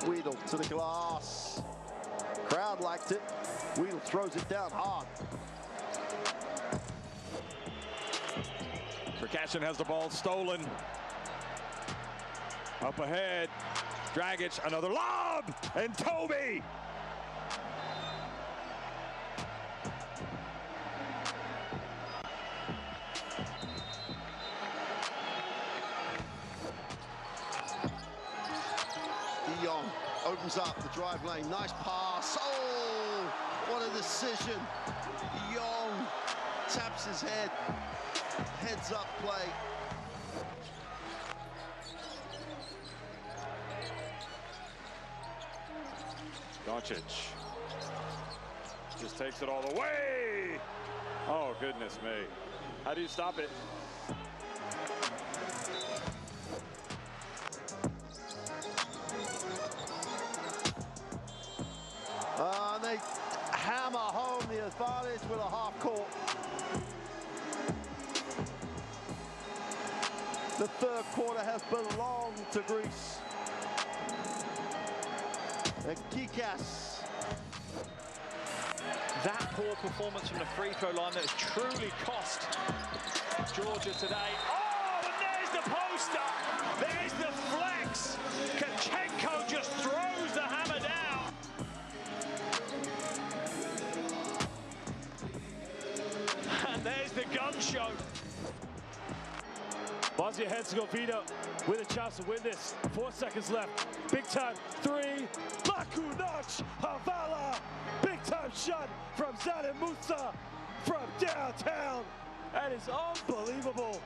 Weedle to the glass. Crowd liked it. Weedle throws it down hard. Percussion has the ball stolen. Up ahead, Dragic, another lob, and Toby. De Jong opens up the drive lane. Nice pass. Oh, what a decision. De Jong taps his head. Heads up play. Doncic just takes it all the way. Oh, goodness me. How do you stop it? And they hammer home the advantage with a half court. The third quarter has belonged to Greece. And Kikas that poor performance from the free throw line that has truly cost Georgia today. Oh, and there's the poster. There's the flex. Kachenko just throws the hammer down. And there's the gun show. Bosnia-Herzegovina with a chance to win this. 4 seconds left. Big time three. Bakunac Havala. Big time shot from Zanet Musa from downtown. That is unbelievable.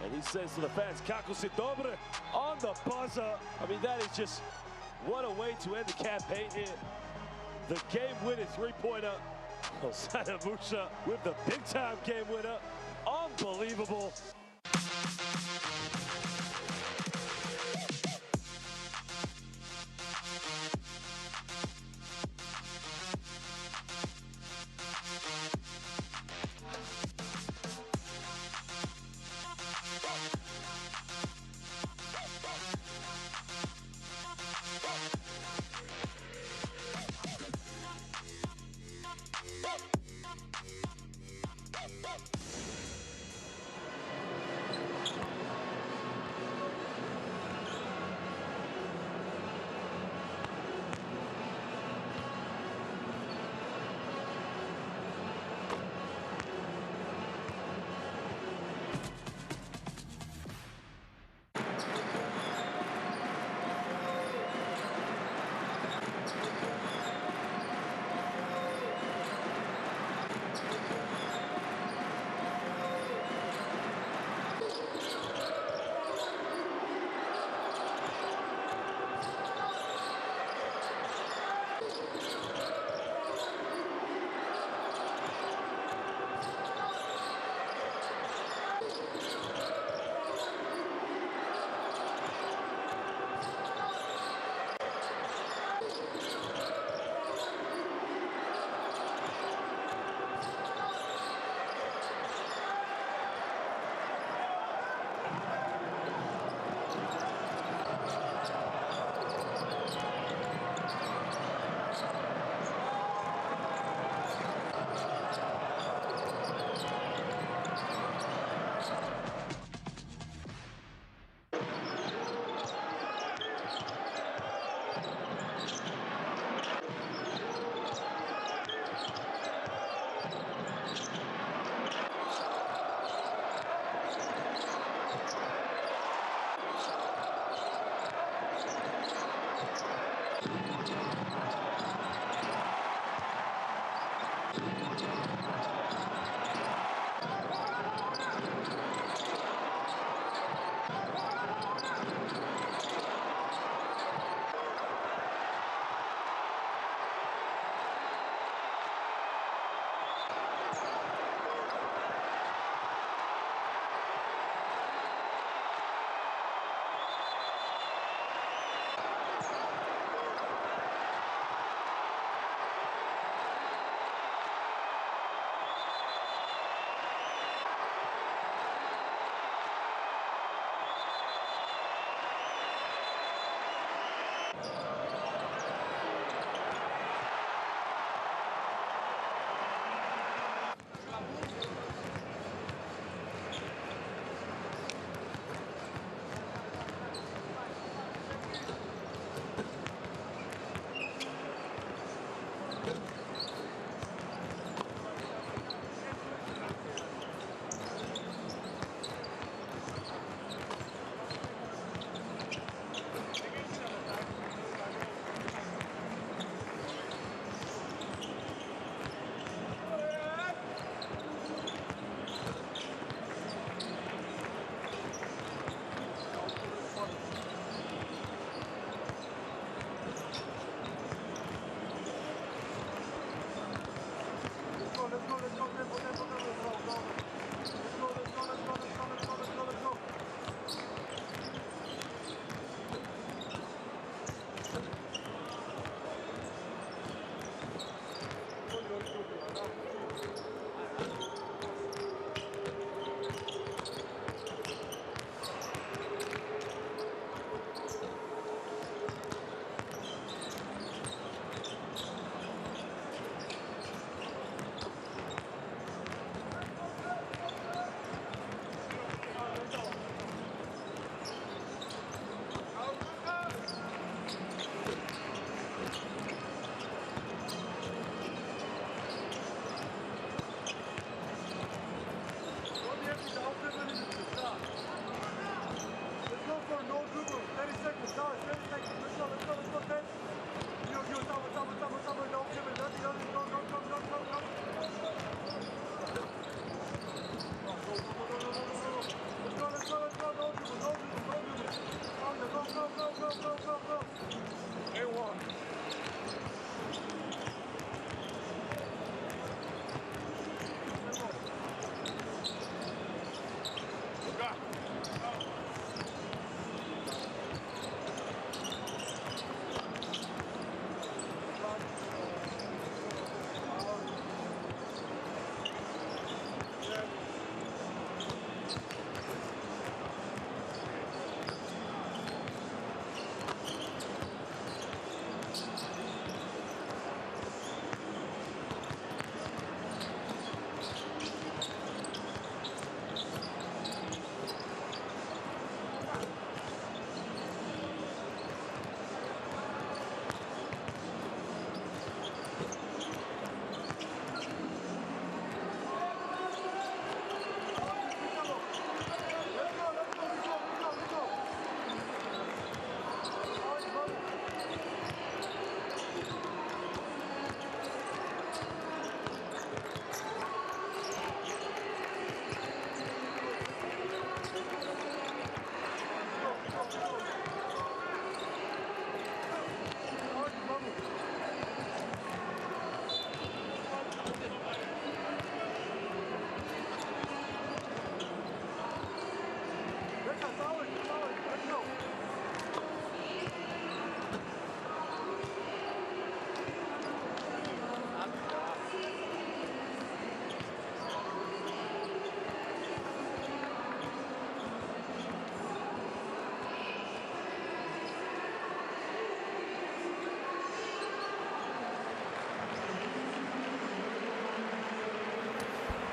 And he says to the fans, Kako si dobre on the buzzer. I mean, that is just what a way to end the campaign here. The game-winning three-pointer. Zanet Musa with the big-time game winner. Unbelievable.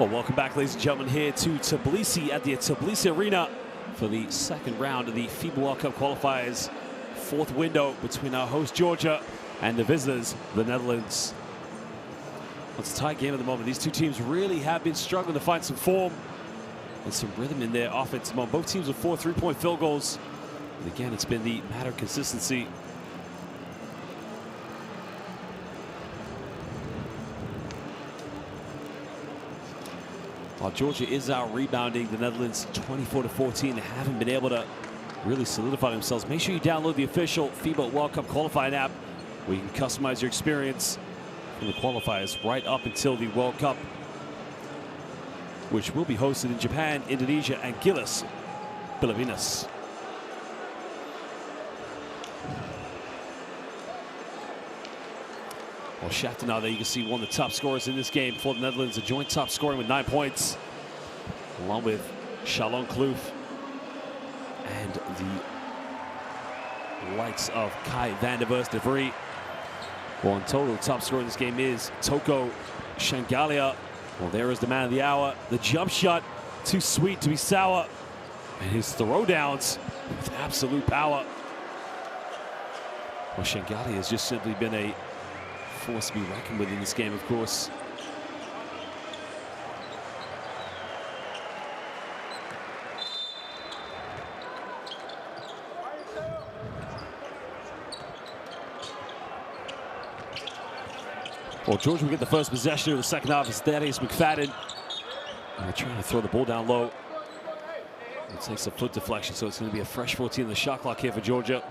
Well, welcome back, ladies and gentlemen, here to Tbilisi at the Tbilisi Arena for the second round of the FIBA World Cup qualifiers. Fourth window between our host Georgia and the visitors, the Netherlands. It's a tight game at the moment. These two teams really have been struggling to find some form and some rhythm in their offense. Both teams with 4 3-point field goals. And again, it's been the matter of consistency. While Georgia is out rebounding the Netherlands 24-14, they haven't been able to really solidify themselves. Make sure you download the official FIBA World Cup qualifying app where you can customize your experience from the qualifiers right up until the World Cup, which will be hosted in Japan, Indonesia, and Gilas, Philippines. Well, Shakhtar now there you can see one of the top scorers in this game for the Netherlands, a joint top scoring with 9 points, along with Shalom Kloof and the likes of Kai van der Vries. Well, in total, the top scorer in this game is Toko Shangalia. Well, there is the man of the hour. The jump shot, too sweet to be sour. And his throwdowns with absolute power. Well, Shangalia has just simply been a force to be reckoned with in this game, of course. Well, Georgia will get the first possession of the second half. It's Thaddeus McFadden. And they're trying to throw the ball down low. It takes a foot deflection, so it's going to be a fresh 14 in the shot clock here for Georgia.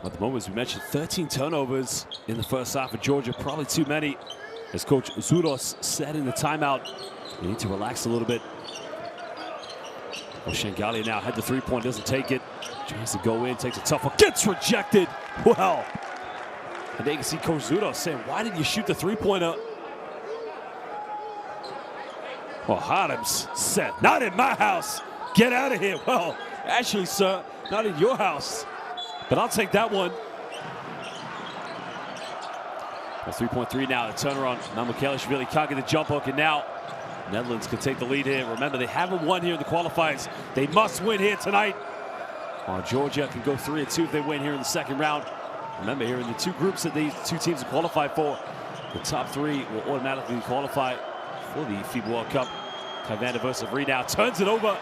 At the moment, as we mentioned, 13 turnovers in the first half of Georgia, probably too many. As Coach Zuros said in the timeout, you need to relax a little bit. Well, Shangalia now had the three-point, doesn't take it. Tries to go in, takes a tough one, gets rejected. Well, and there you can see Coach Zuros saying, why didn't you shoot the three-pointer? Well, Hadams said, not in my house. Get out of here. Well, actually, sir, not in your house. But I'll take that one. Well, 3.3 now, the turnaround. Now Mikhailishvili can't get the jump hook, and now Netherlands can take the lead here. Remember, they haven't won here in the qualifiers. They must win here tonight. Georgia can go 3-2 if they win here in the second round. Remember, here in the two groups that these two teams have qualified for, the top three will automatically qualify for the FIBA World Cup. Kai van der Vries now turns it over.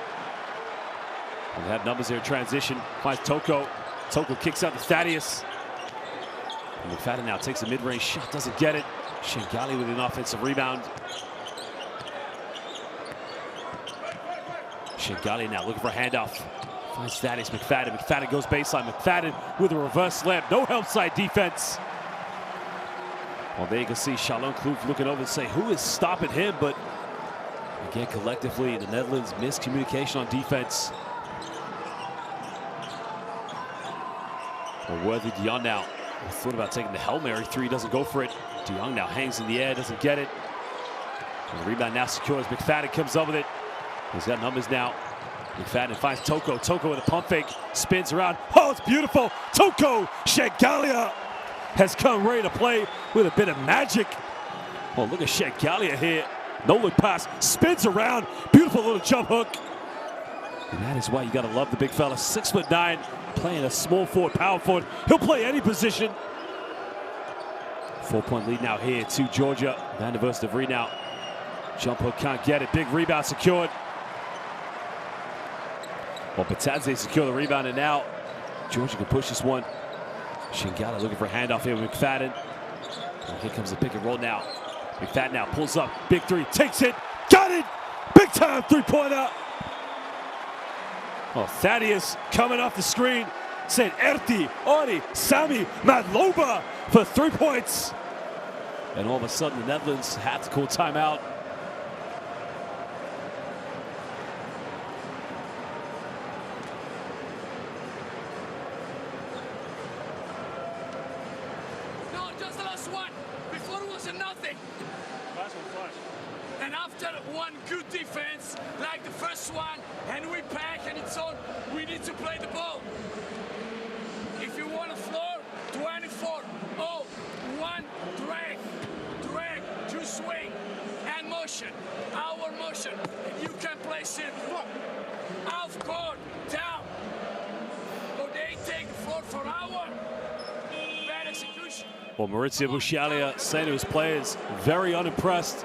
And they have numbers here in transition. Finds Toko. Toko kicks out to Thaddeus. And McFadden now takes a mid-range shot, doesn't get it. Shangalia with an offensive rebound. Shangalia now looking for a handoff. Finds Thaddeus McFadden. McFadden goes baseline. McFadden with a reverse slam. No help side defense. Well, there you can see Shalom Kloof looking over and say, who is stopping him? But again, collectively, the Netherlands miscommunication on defense. Well, Worthy de Jong now thought about taking the Hail Mary three, doesn't go for it. De Jong now hangs in the air, doesn't get it. And the rebound now secures. McFadden comes up with it. He's got numbers now. McFadden finds Toko. Toko with a pump fake, spins around. Oh, it's beautiful. Toko Shangalia has come ready to play with a bit of magic. Oh, look at Shangalia here. No look pass, spins around. Beautiful little jump hook. And that is why you got to love the big fella. 6'9", playing a small forward, power forward. He'll play any position. 4-point lead now here to Georgia. Van der Vries now. Jump hook, can't get it. Big rebound secured. Well, Batadze secure the rebound, and now Georgia can push this one. Shangalia looking for a handoff here with McFadden. And here comes the pick and roll now. McFadden now pulls up, big three, takes it, got it! Big time three-pointer! Oh, Thaddeus coming off the screen, saying Erti, Ori, Sami, Madloba for 3 points. And all of a sudden, the Netherlands had to call timeout. No, just the last one. Before it was a nothing. Last one first. And after one good defense, like the first one, and we pack and it's on, we need to play the ball. If you want a floor, 24. pressure. And you can place it half court, down. But they take the floor for hour. Bad execution. Well, Maurizio Buscaglia saying to his players, very unimpressed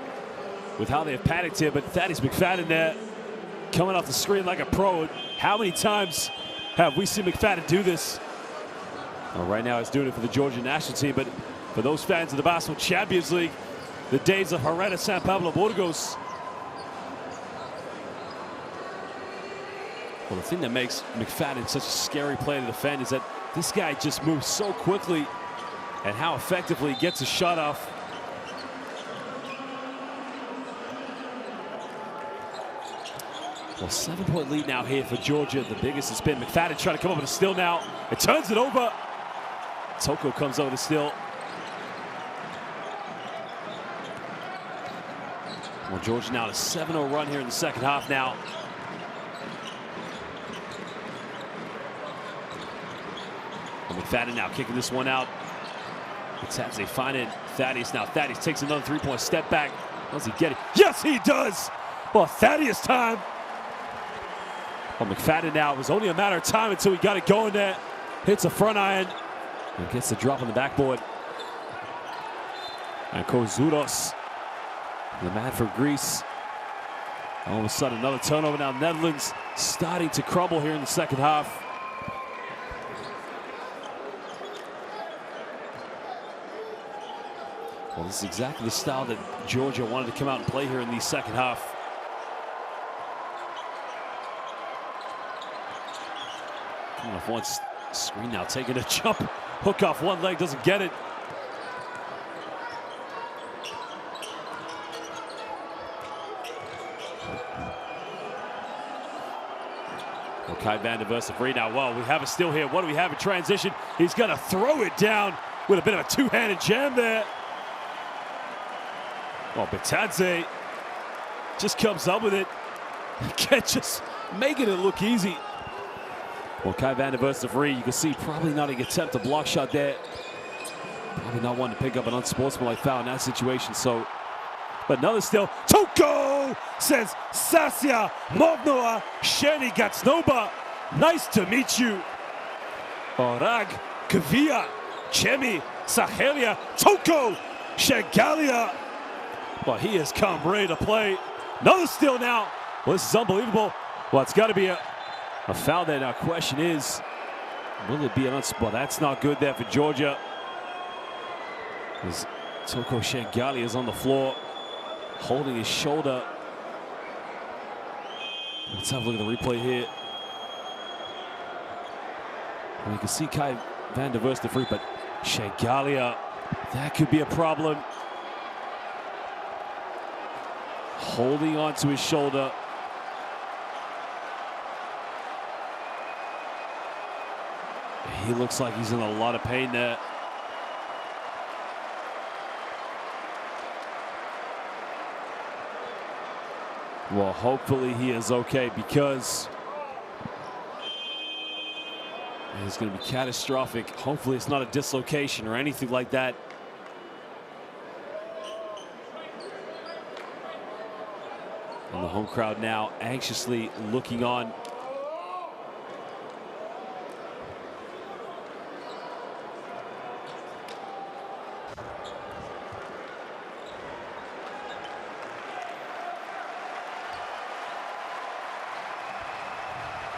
with how they have panicked here, but Thaddeus McFadden there coming off the screen like a pro. How many times have we seen McFadden do this? Well, right now he's doing it for the Georgian national team, but for those fans of the Basketball Champions League, the days of Herrera, San Pablo, Burgos. Well, the thing that makes McFadden such a scary player to defend is that this guy just moves so quickly and how effectively he gets a shot off. Well, 7-point lead now here for Georgia, the biggest it's been. McFadden trying to come up with a steal now. It turns it over. Toko comes over to steal. Well, Georgia now on a 7-0 run here in the second half now. Well, McFadden now kicking this one out. It's they find it. Thaddeus now. Thaddeus takes another three-point step back. Does he get it? Yes, he does. Well, Thaddeus time. Well, McFadden now, it was only a matter of time until he got it going there. Hits a front iron and gets the drop on the backboard. And Kozouros, the man for Greece. All of a sudden, another turnover now. Netherlands starting to crumble here in the second half. Well, this is exactly the style that Georgia wanted to come out and play here in the second half. Coming off one screen now, taking a jump. Hook off one leg, doesn't get it. Well, Kai van der Verse free now. Well, we have a steal here. What do we have in transition? He's going to throw it down with a bit of a two-handed jam there. Well, Bitadze just comes up with it. Just making it look easy. Well, Kai van der Verse the free. You can see probably not an attempt to block shot there. Probably not one to pick up an unsportsmanlike foul in that situation. So, but another steal. Toko says Sasia Movnoa Sheni Gatsnoba. Nice to meet you. Orag Kavia Chemi Sahelia Toko Shegalia. Well, he has come ready to play. Another steal now. Well, this is unbelievable. Well, it's got to be a foul there. Now, question is, will it be an unspot? Well, that's not good there for Georgia. As Toko Shegalia is on the floor, holding his shoulder. Let's have a look at the replay here. Well, you can see Kai van der Verse the free, but Shegalia, that could be a problem. Holding on to his shoulder. He looks like he's in a lot of pain there. Well, hopefully he is okay, because it's going to be catastrophic. Hopefully it's not a dislocation or anything like that. And the home crowd now anxiously looking on.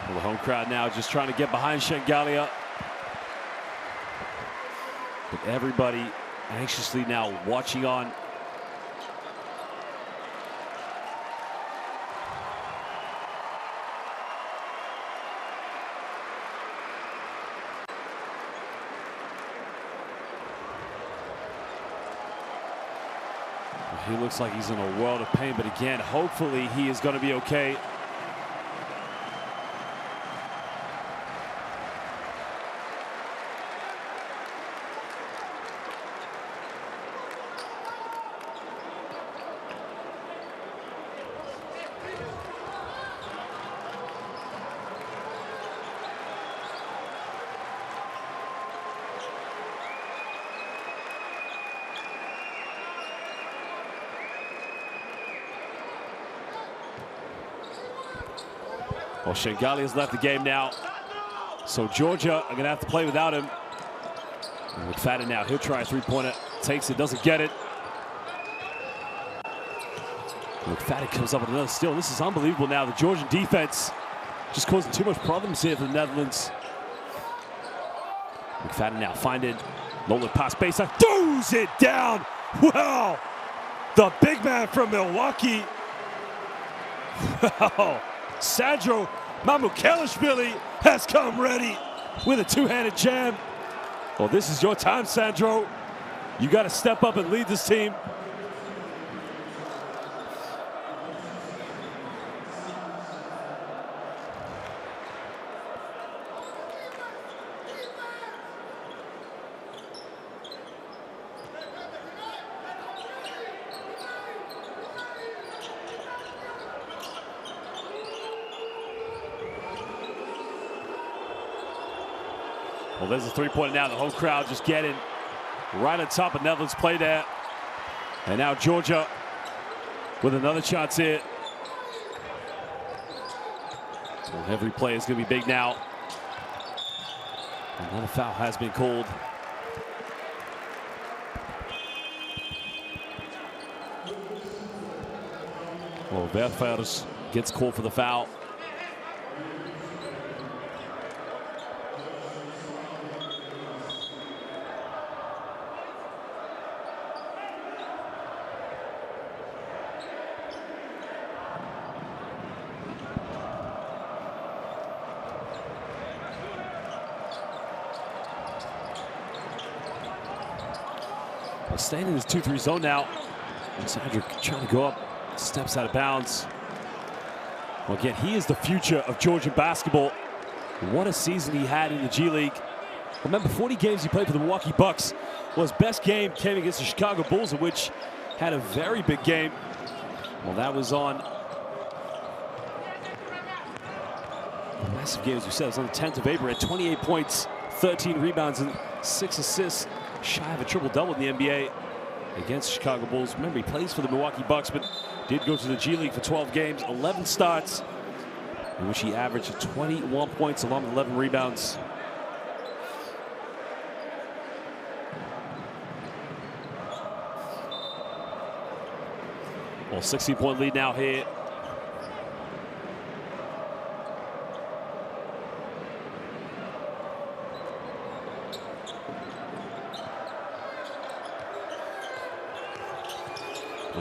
Well, the home crowd now just trying to get behind Shegalia. But everybody anxiously now watching on. He looks like he's in a world of pain, but again, hopefully he is going to be okay. Well, Shengali has left the game now. So Georgia are going to have to play without him. And McFadden now, he'll try a three-pointer. Takes it, doesn't get it. McFadden comes up with another steal. This is unbelievable now. The Georgian defense just causing too much problems here for the Netherlands. McFadden now finding Nolan pass baseline. Throws it down. Wow. The big man from Milwaukee. Wow. Sandro Mamukelishvili has come ready with a two-handed jam. Well, this is your time, Sandro. You got to step up and lead this team. Well, there's a three-pointer now. The home crowd just getting right on top of Netherlands play there. And now Georgia with another chance here. So every play is going to be big now. Another foul has been called. Well, Verfers gets called for the foul. Staying in this 2-3 zone now. Sandro trying to go up, steps out of bounds. Well, again, he is the future of Georgian basketball. What a season he had in the G League. Remember, 40 games he played for the Milwaukee Bucks. Well, his best game came against the Chicago Bulls, in which had a very big game. Well, that was on a massive game, as we said. It was on the 10th of April. At 28 points, 13 rebounds, and 6 assists. Shy of a triple-double in the NBA against Chicago Bulls. Remember, he plays for the Milwaukee Bucks, but did go to the G League for 12 games, 11 starts, in which he averaged 21 points along with 11 rebounds. Well, 16-point lead now here.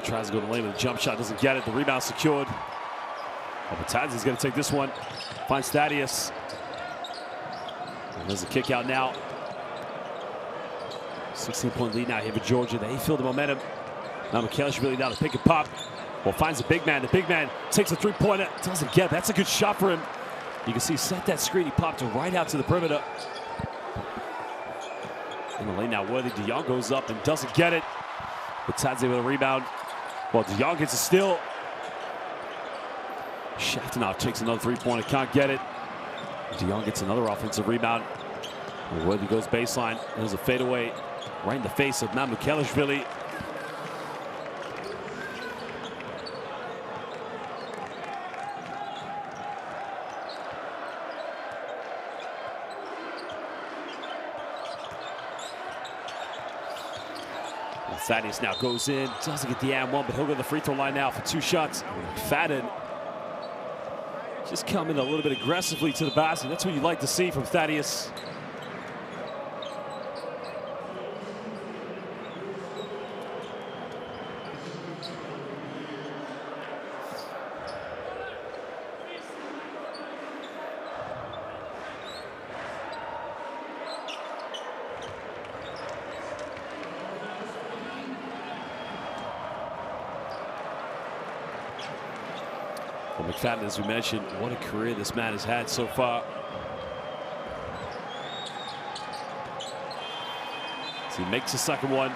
Tries to go to the lane with a jump shot, doesn't get it. The rebound secured. Oh, Batadze's going to take this one. Finds Thaddeus. And there's a kick out now. 16-point lead now here for Georgia. They feel the momentum. Now Mamukelishvili now to pick and pop. Well, finds the big man. The big man takes a three-pointer. Doesn't get it. That's a good shot for him. You can see set that screen. He popped it right out to the perimeter. In the lane now, Worthy de Jong goes up and doesn't get it. Batadze with a rebound. Well, de Jong gets a steal. Shaftonov takes another three-pointer, can't get it. De Jong gets another offensive rebound. Worthy goes baseline. There's a fadeaway right in the face of Mamukelishvili. Thaddeus now goes in, doesn't get the and one, but he'll go to the free throw line now for 2 shots. McFadden just coming a little bit aggressively to the basket. That's what you like to see from Thaddeus. Well, McFadden, as we mentioned, what a career this man has had so far. So he makes the second one.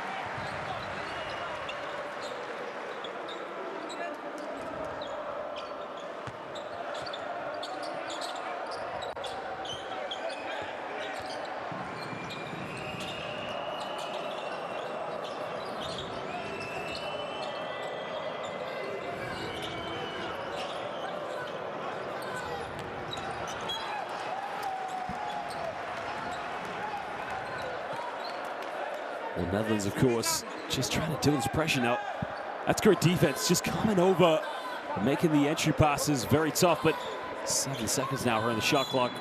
Well, Netherlands, of course, just trying to deal with this pressure now. That's great defense, just coming over and making the entry passes very tough, but 7 seconds now here on the shot clock.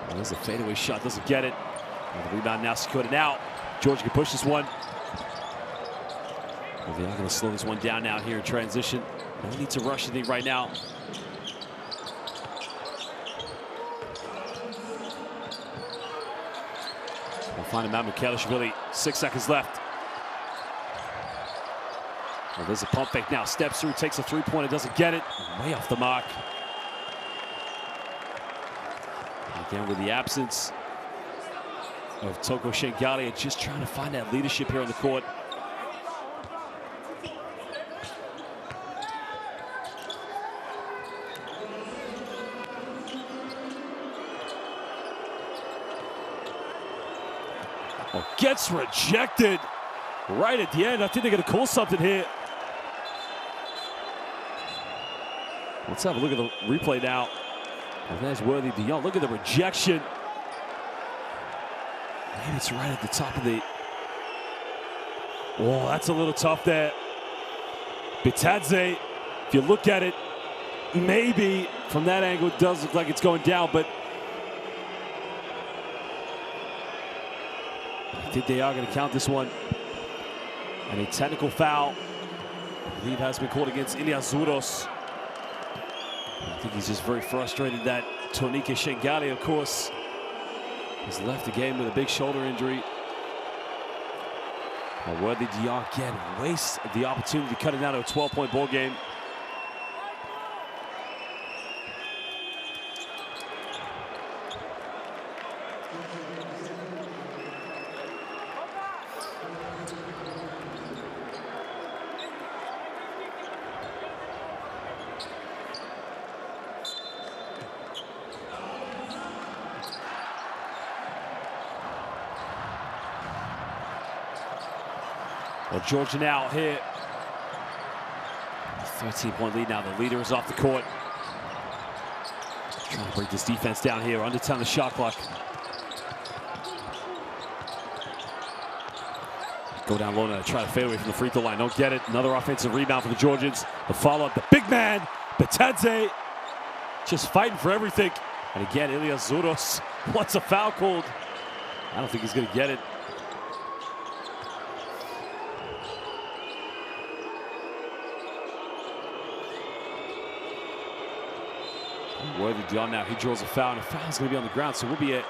Well, there's a fadeaway shot, doesn't get it. And the rebound now secured, and now Georgia can push this one. Well, they are going to slow this one down now here in transition. No need to rush anything right now. We'll find him out, Mikhailishvili, 6 seconds left. Well, there's a pump fake now, steps through, takes a three-pointer, doesn't get it. Way off the mark. Again, with the absence of Toko Shengali, just trying to find that leadership here on the court. Oh, gets rejected right at the end. I think they're going to call something here. Let's have a look at the replay now. And there's Worthy de Jong. Look at the rejection. Maybe it's right at the top of the... Oh, that's a little tough there. Bitadze, if you look at it, maybe from that angle it does look like it's going down, but I think they are going to count this one. And a technical foul, I believe, has been called against Ilias Zouros. I think he's just very frustrated that Tonike Shengali, of course, has left the game with a big shoulder injury. Worthy de Jong again wastes the opportunity to cut it down to a 12-point ball game. Well, Georgia now here. 13-point lead now. The leader is off the court. Trying to break this defense down here. Under 10 on the shot clock. Go down low now. Try to fade away from the free throw line. Don't get it. Another offensive rebound for the Georgians. The follow-up. The big man, Bitadze, just fighting for everything. And again, Ilias Zouros wants a foul called. I don't think he's going to get it. Worthy de Jong now, he draws a foul, and a foul is going to be on the ground, so we'll be a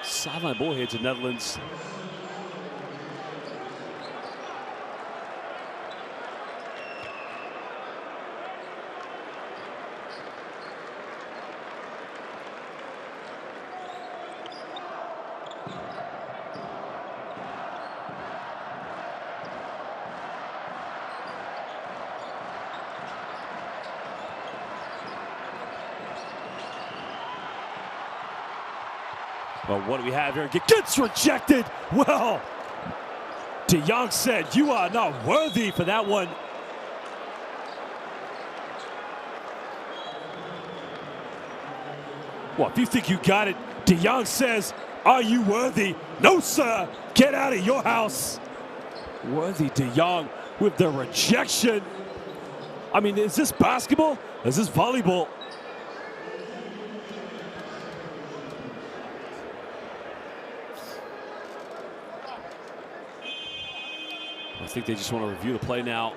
sideline ball here to Netherlands. Well, what do we have here? Gets rejected. Well, de Jong said, "You are not worthy" for that one. Well, if you think you got it, de Jong says, "Are you worthy?" No, sir. Get out of your house. Worthy de Jong with the rejection. I mean, is this basketball? Is this volleyball? I think they just want to review the play now.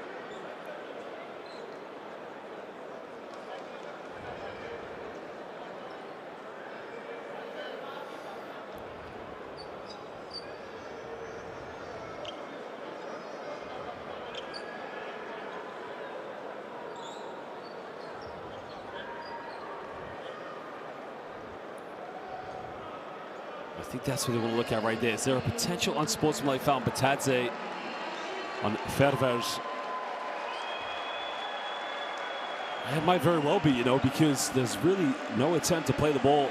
I think that's what they want to look at right there. Is there a potential unsportsmanlike foul on Bitadze on Fervers? It might very well be, you know, because there's really no attempt to play the ball.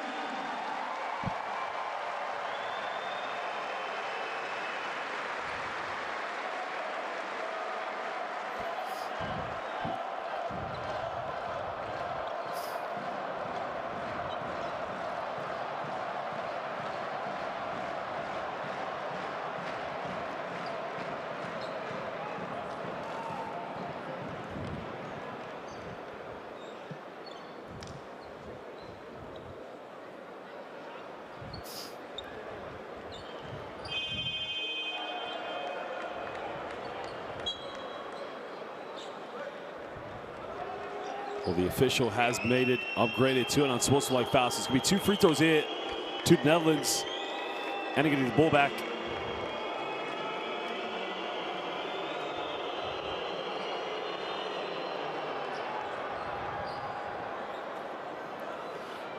Well, the official has made it upgraded to an unsportsmanlike foul. So it's going to be 2 free throws here to the Netherlands. And they're going to get the ball back.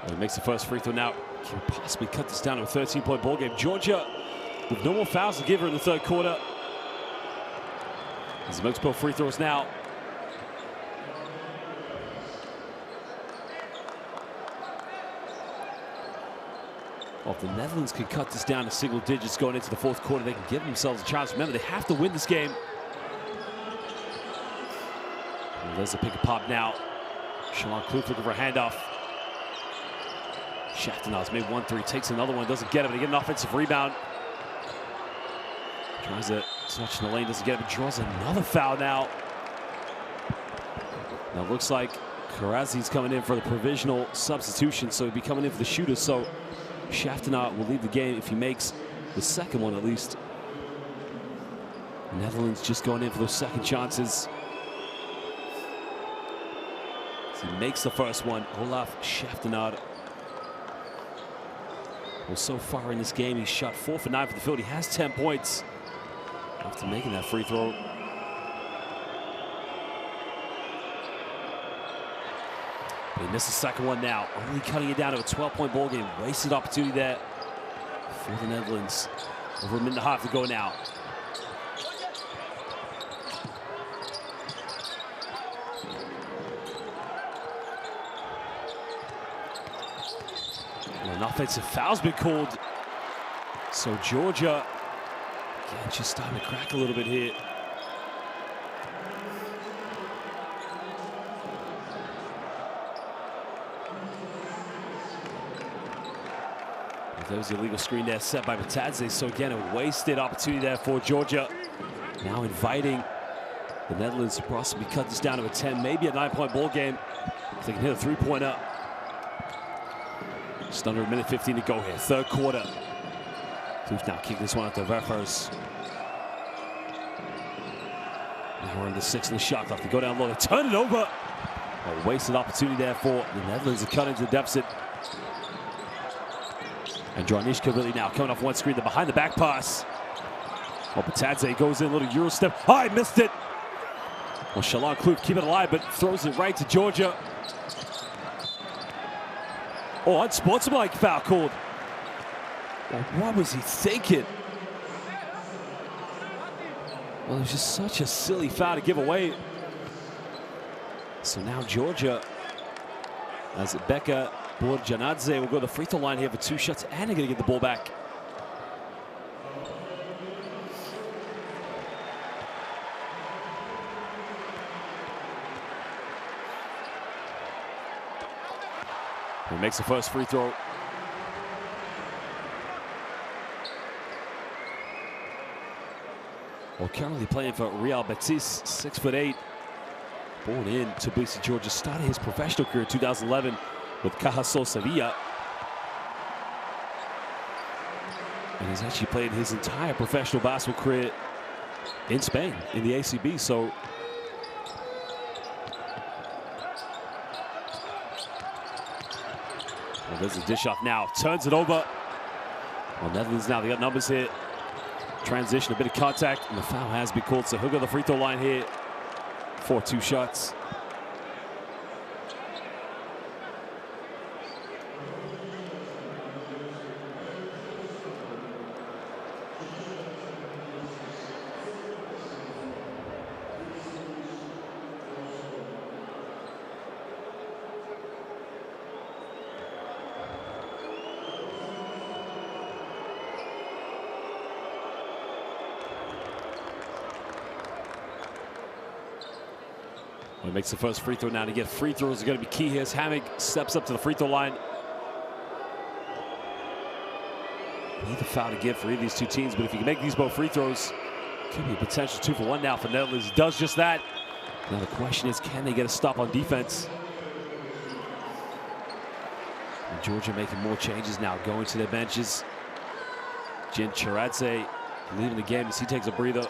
Well, he makes the first free throw now. Can possibly cut this down to a 13-point ball game. Georgia with no more fouls to give her in the third quarter. As he makes both free throws now. Well, if the Netherlands can cut this down to single digits going into the fourth quarter, they can give themselves a chance. Remember, they have to win this game. Well, there's a pick and pop now. Shalon Kloof looking for a handoff. Schaftenau's made 1-3, takes another one, doesn't get it, but they get an offensive rebound. Tries to touch in the lane, doesn't get it, but draws another foul now. Now it looks like Karazi's coming in for the provisional substitution, so he'll be coming in for the shooter. So Schaftenau will leave the game if he makes the second one at least. Netherlands just going in for those second chances. So he makes the first one, Olaf Schaftenau. Well, so far in this game, he's shot 4 for 9 for the field. He has 10 points after making that free throw. But he missed the second one now, only cutting it down to a 12-point ball game. Wasted opportunity there for the Netherlands. Over a minute and a half to go now. An offensive foul's been called. So Georgia, again, just starting to crack a little bit here. There was the illegal screen there set by Batadze. So again, a wasted opportunity there for Georgia. Now inviting the Netherlands to possibly cut this down to a 10, maybe a 9-point ball game. If they can hit a 3-pointer. Just under a minute 15 to go here, third quarter. Kloof now kicking this one out to Verfers. Now we're in the 6 in the shot clock. They go down low, they turn it over. A wasted opportunity there for the Netherlands to cut into the deficit. And Dronishka really now coming off one screen, the behind the back pass. Well, Batadze goes in, a little Euro step. Oh, I missed it. Well, Shalon Kloof keep it alive, but throws it right to Georgia. Oh, unsportsmanlike foul called. Well, what was he thinking? Well, it was just such a silly foul to give away. So now Georgia, as Becca Borjanadze will go to the free throw line here for 2 shots, and they're going to get the ball back. He makes the first free throw. Well, currently playing for Real Betis, 6'8", born in Tbilisi, Georgia. Started his professional career in 2011 with Cajasol Sevilla. And he's actually played his entire professional basketball career in Spain, in the ACB. So well, there's a dish off now, turns it over. Well, Netherlands now, they got numbers here. Transition, a bit of contact, and the foul has been called. So he'll go to the free throw line here for 2 shots. He makes the first free throw now. To get free throws is going to be key here as Hamig steps up to the free throw line. Need the foul to give for either of these 2 teams, but if he can make these both free throws, could be a potential 2 for 1 now for Netherlands. He does just that. Now the question is, can they get a stop on defense? And Georgia making more changes now, going to their benches. Jin Chiradze leaving the game as he takes a breather.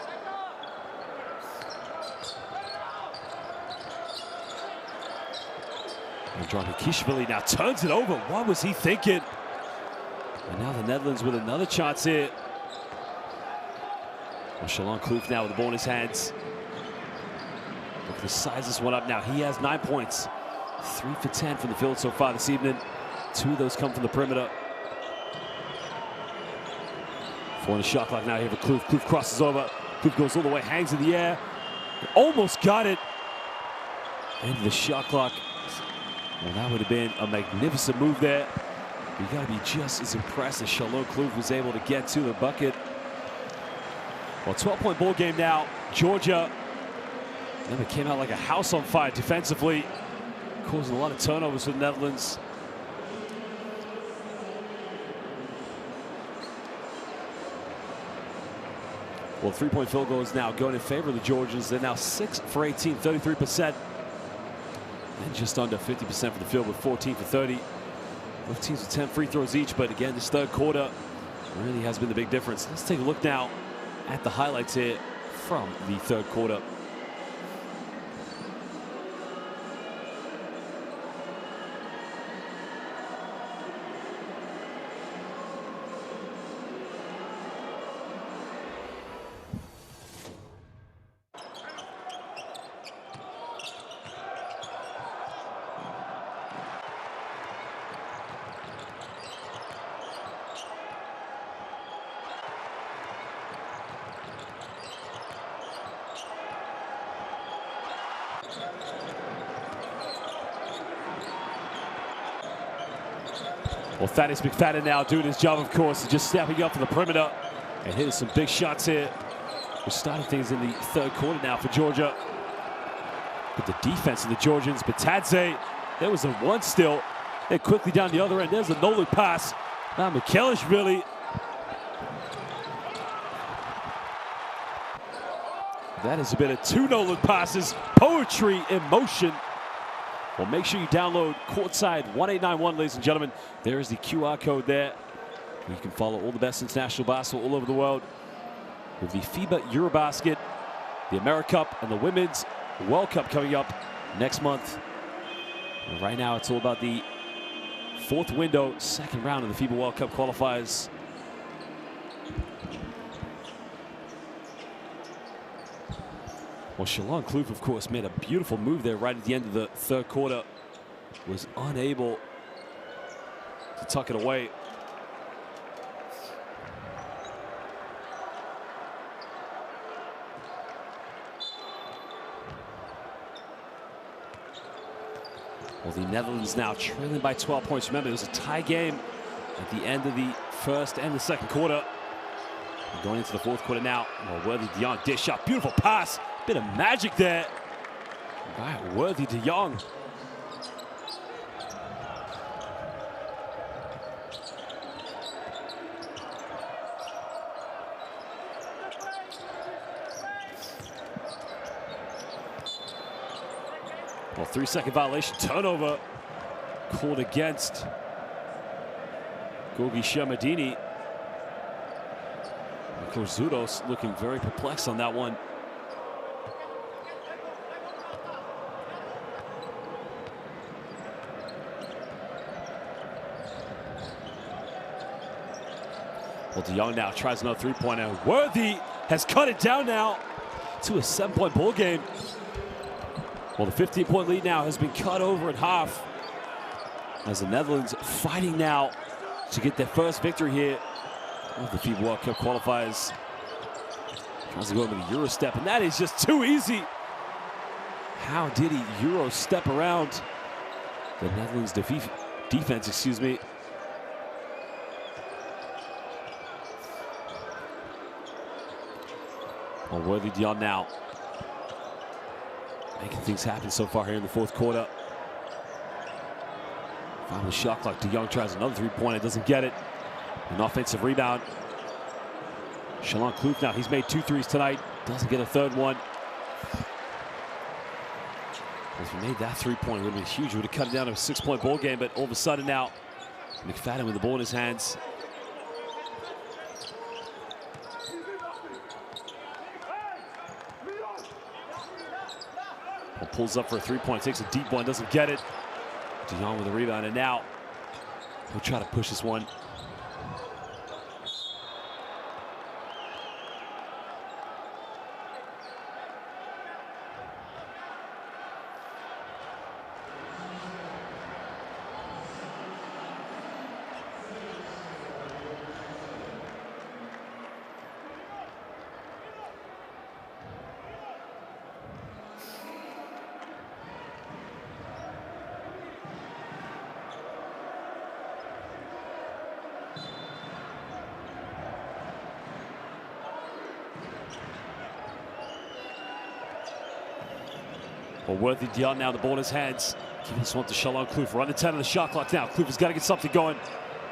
Kishvili now turns it over. What was he thinking? And now the Netherlands with another chance here. Well, Shalon Kloof now with the ball in his hands. Look to size this one up now. He has 9 points. 3 for 10 from the field so far this evening. 2 of those come from the perimeter. 4 on the shot clock now here for Kloof. Kloof crosses over. Kloof goes all the way, hangs in the air. Almost got it. End of the shot clock. Well, that would have been a magnificent move there. You got to be just as impressed as Shalon Kloof was able to get to the bucket. Well, 12-point ball game now. Georgia never came out like a house on fire defensively, causing a lot of turnovers for the Netherlands. Well, 3-point field goal is now going in favor of the Georgians. They're now 6 for 18, 33%. And just under 50% for the field with 14 for 30. Both teams with 10 free throws each, but again, this third quarter really has been the big difference. Let's take a look now at the highlights here from the third quarter. Well, Thaddeus McFadden now doing his job, of course, just stepping up for the perimeter and hitting some big shots here. We're starting things in the third quarter now for Georgia. But the defense of the Georgians, Batadze, there was a one still. They're quickly down the other end. There's a no-look pass. Now Mikhelishvili. That is a bit of 2 no-look passes. Poetry in motion. Well, make sure you download Courtside 1891, ladies and gentlemen. There is the QR code there. You can follow all the best international basketball all over the world with the FIBA Eurobasket, the AmeriCup, and the Women's World Cup coming up next month. And right now, it's all about the 4th window, 2nd round of the FIBA World Cup qualifiers. Well, Shalon Kloof, of course, made a beautiful move there right at the end of the third quarter. Was unable to tuck it away. Well, the Netherlands now trailing by 12 points. Remember, it was a tie game at the end of the first and the second quarter. We're going into the fourth quarter now. Well, Worthy de Jong dish shot. Beautiful pass. Bit of magic there by Worthy de Jong. Well, 3-second violation, turnover called against Gogi Shamadini. Of course, Zudos looking very perplexed on that one. Well, de Jong now tries another 3-pointer. Worthy has cut it down now to a 7-point ball game. Well, the 15-point lead now has been cut over in half as the Netherlands fighting now to get their first victory here of the FIBA World Cup qualifiers. Tries to go over the Euro step, and that is just too easy. How did he Euro step around the Netherlands defense, excuse me. Well, Worthy de Jong now making things happen so far here in the fourth quarter. Final shot clock. De Jong tries another 3-pointer, doesn't get it. An offensive rebound. Shalon Kloof now, he's made 2 threes tonight, doesn't get a third one. If he made that 3-pointer, it would have been huge. It would have cut it down to a 6-point ball game, but all of a sudden now, McFadden with the ball in his hands. Pulls up for a 3-point, takes a deep one, doesn't get it. De Jong with a rebound, and now he'll try to push this one. Well, Worthy Dion now, the ball in his hands. Giving this one to Shalon Kloof. We're under 10 on the shot clock now. Kloof has got to get something going.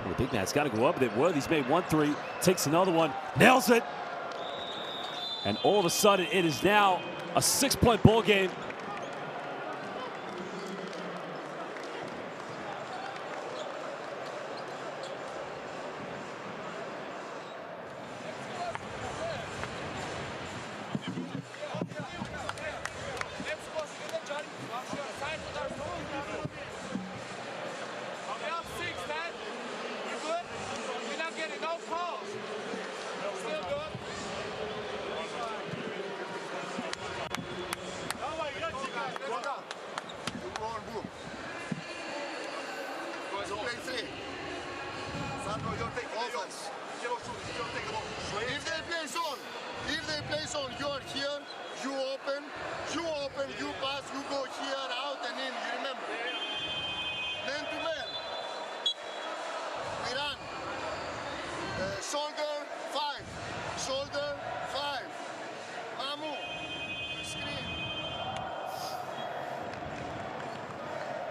Well, the big man's got to go up with it. Worthy's made 1 3, takes another one, nails it. And all of a sudden, it is now a 6-point ball game. If they play zone, you are here, you open, you pass, you go here, out and in, you remember. Man to man. We run. Shoulder, 5. Shoulder, 5. Mamu. Screen.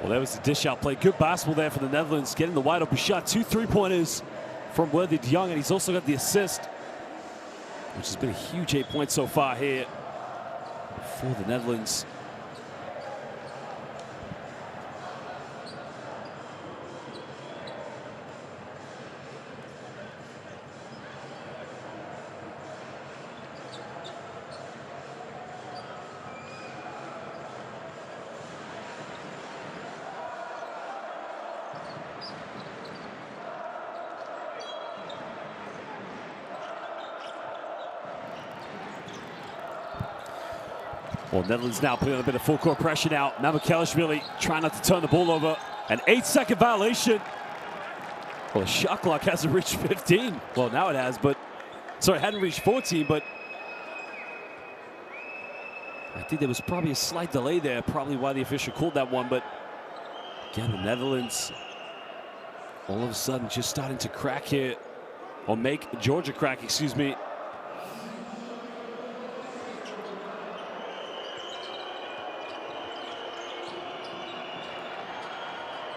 Well, there was the dish out play. Good basketball there for the Netherlands, getting the wide open shot. 2 3-pointers from Worthy de Jong, and he's also got the assist, which has been a huge 8 points so far here for the Netherlands. Well, Netherlands now putting on a bit of full court pressure now. Mamukelashvili trying not to turn the ball over. An 8-second violation. Well, the shot clock hasn't reached 15. Well, now it has, but sorry, it hadn't reached 14, but I think there was probably a slight delay there, probably why the official called that one. But again, the Netherlands all of a sudden just starting to crack here, or make Georgia crack, excuse me.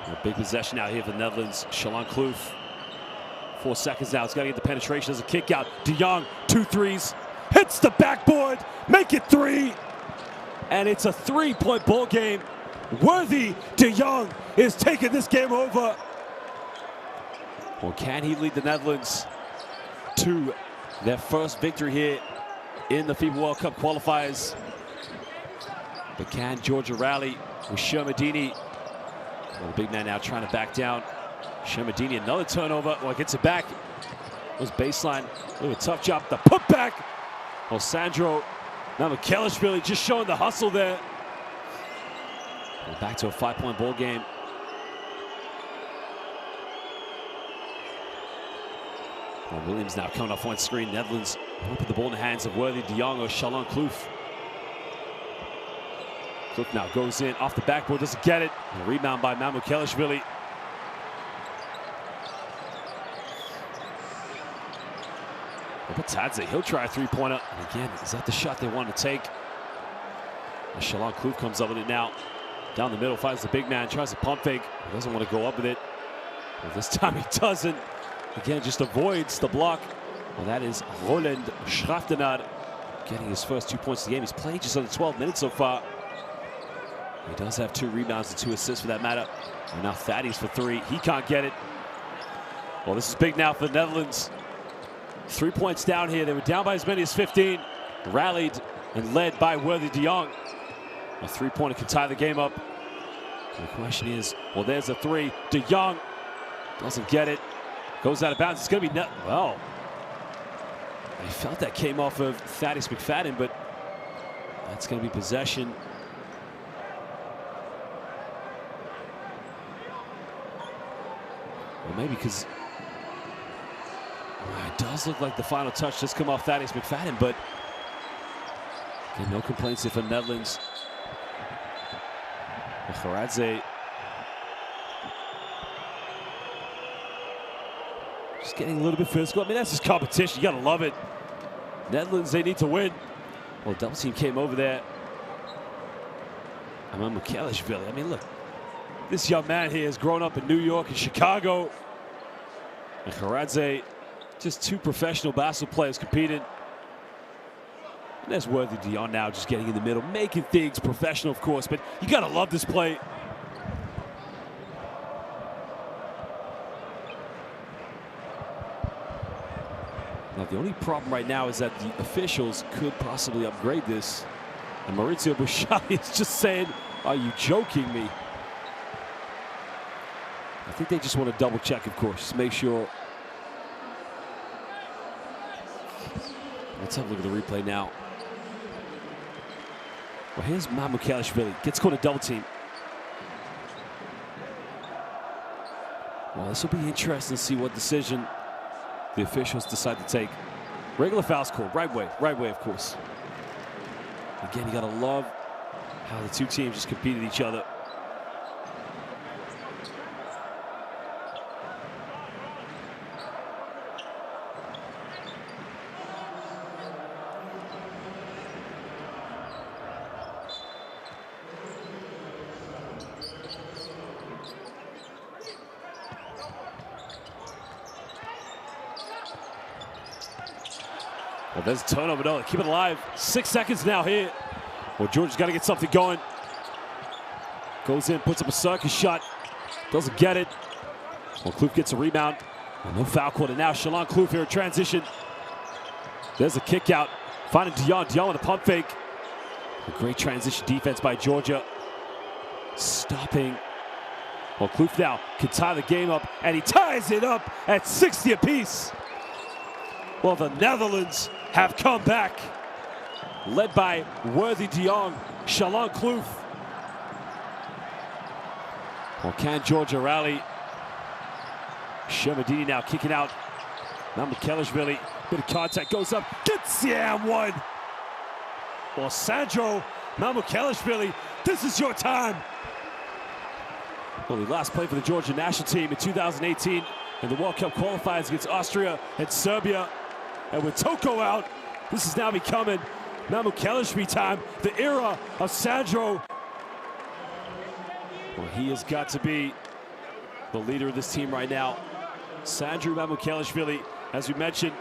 A big possession out here for the Netherlands. Shalon Kloof. 4 seconds now. It's got to get the penetration as a kick out. De Jong, 2 threes. Hits the backboard. Make it 3. And it's a 3-point ball game. Worthy de Jong is taking this game over. Well, can he lead the Netherlands to their first victory here in the FIBA World Cup qualifiers? But can Georgia rally with Shermadini? Well, the big man now trying to back down. Shermadini, another turnover. Well, gets it back. It was baseline. A tough job. The putback. Well, Sandro Mamukelashvili just showing the hustle there. Well, back to a 5-point ball game. Well, Williams now coming off one screen. Netherlands put the ball in the hands of Worthy de Jong or Shalon Kloof. Kloof now goes in off the backboard, doesn't get it. A rebound by Mamukelashvili. Batadze, he'll try a 3-pointer. And again, is that the shot they want to take? And Shalon Kloof comes up with it now. Down the middle, finds the big man, tries a pump fake. He doesn't want to go up with it. Well, this time he doesn't. Again, just avoids the block. Well, that is Roland Schraftenaar getting his first 2 points of the game. He's played just under 12 minutes so far. He does have 2 rebounds and 2 assists for that matter. And now Thaddeus for 3. He can't get it. Well, this is big now for the Netherlands. 3 points down here. They were down by as many as 15. Rallied and led by Worthy de Jong. A 3-pointer can tie the game up. The question is, well, there's a three. De Jong doesn't get it. Goes out of bounds. It's going to be well. I felt that came off of Thaddeus McFadden, but that's going to be possession. Well, maybe because it does look like the final touch does come off Thaddeus McFadden, but again, no complaints if for Netherlands. Kharadze just getting a little bit physical. I mean, that's just competition. You gotta love it. Netherlands, they need to win. Well, double team came over there. Mukelishvili. I mean, look, this young man here has grown up in New York and Chicago. And Kharadze, just two professional basketball players competing. And there's Worthy Dion now just getting in the middle, making things professional, of course, but you gotta love this play. Now, the only problem right now is that the officials could possibly upgrade this. And Maurizio Busciali is just saying, are you joking me? I think they just want to double check, of course, just make sure. Let's have a look at the replay now. Well, here's Mukelishvili, gets caught a double team. Well, this will be interesting to see what decision the officials decide to take. Regular foul's called, right way, of course. Again, you gotta love how the two teams just competed each other. Well, there's a turnover, though. Keep it alive. 6 seconds now here. Well, Georgia's got to get something going. Goes in, puts up a circus shot. Doesn't get it. Well, Kloof gets a rebound. Well, no foul called. And now Shalon Kloof here in transition. There's a kick out. Finding Dion. Dion with a pump fake. A great transition defense by Georgia. Stopping. Well, Kloof now can tie the game up, and he ties it up at 60 apiece. Well, the Netherlands have come back, led by Worthy Dion, Shalon Kloof. Well, can Georgia rally? Shermadini now kicking out. Now Mukelishvili, bit of contact, goes up, gets the and one. Well, Sandro Mukelishvili, this is your time. Well, he last played for the Georgia national team in 2018 in the World Cup qualifiers against Austria and Serbia. And with Toko out, this is now becoming Mukelishvili time, the era of Sandro. Well, he has got to be the leader of this team right now. Sandro Mukelishvili, as we mentioned,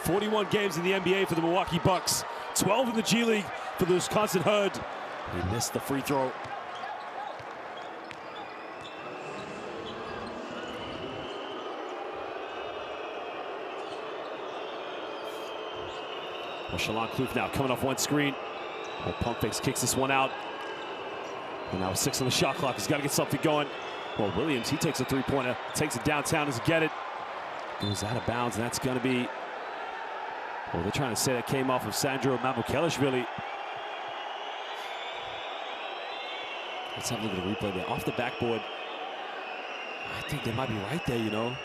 41 games in the NBA for the Milwaukee Bucks, 12 in the G League for the Wisconsin Herd. He missed the free throw. Well, Shalon Kloof now coming off one screen. Well, pump fakes, kicks this one out. And now 6 on the shot clock. He's got to get something going. Well, Williams, he takes a three-pointer, takes it downtown, doesn't get it. Goes out of bounds, and that's going to be, well, they're trying to say that came off of Sandro Mukelishvili. Let's have a look at the replay there. Off the backboard. I think they might be right there, you know.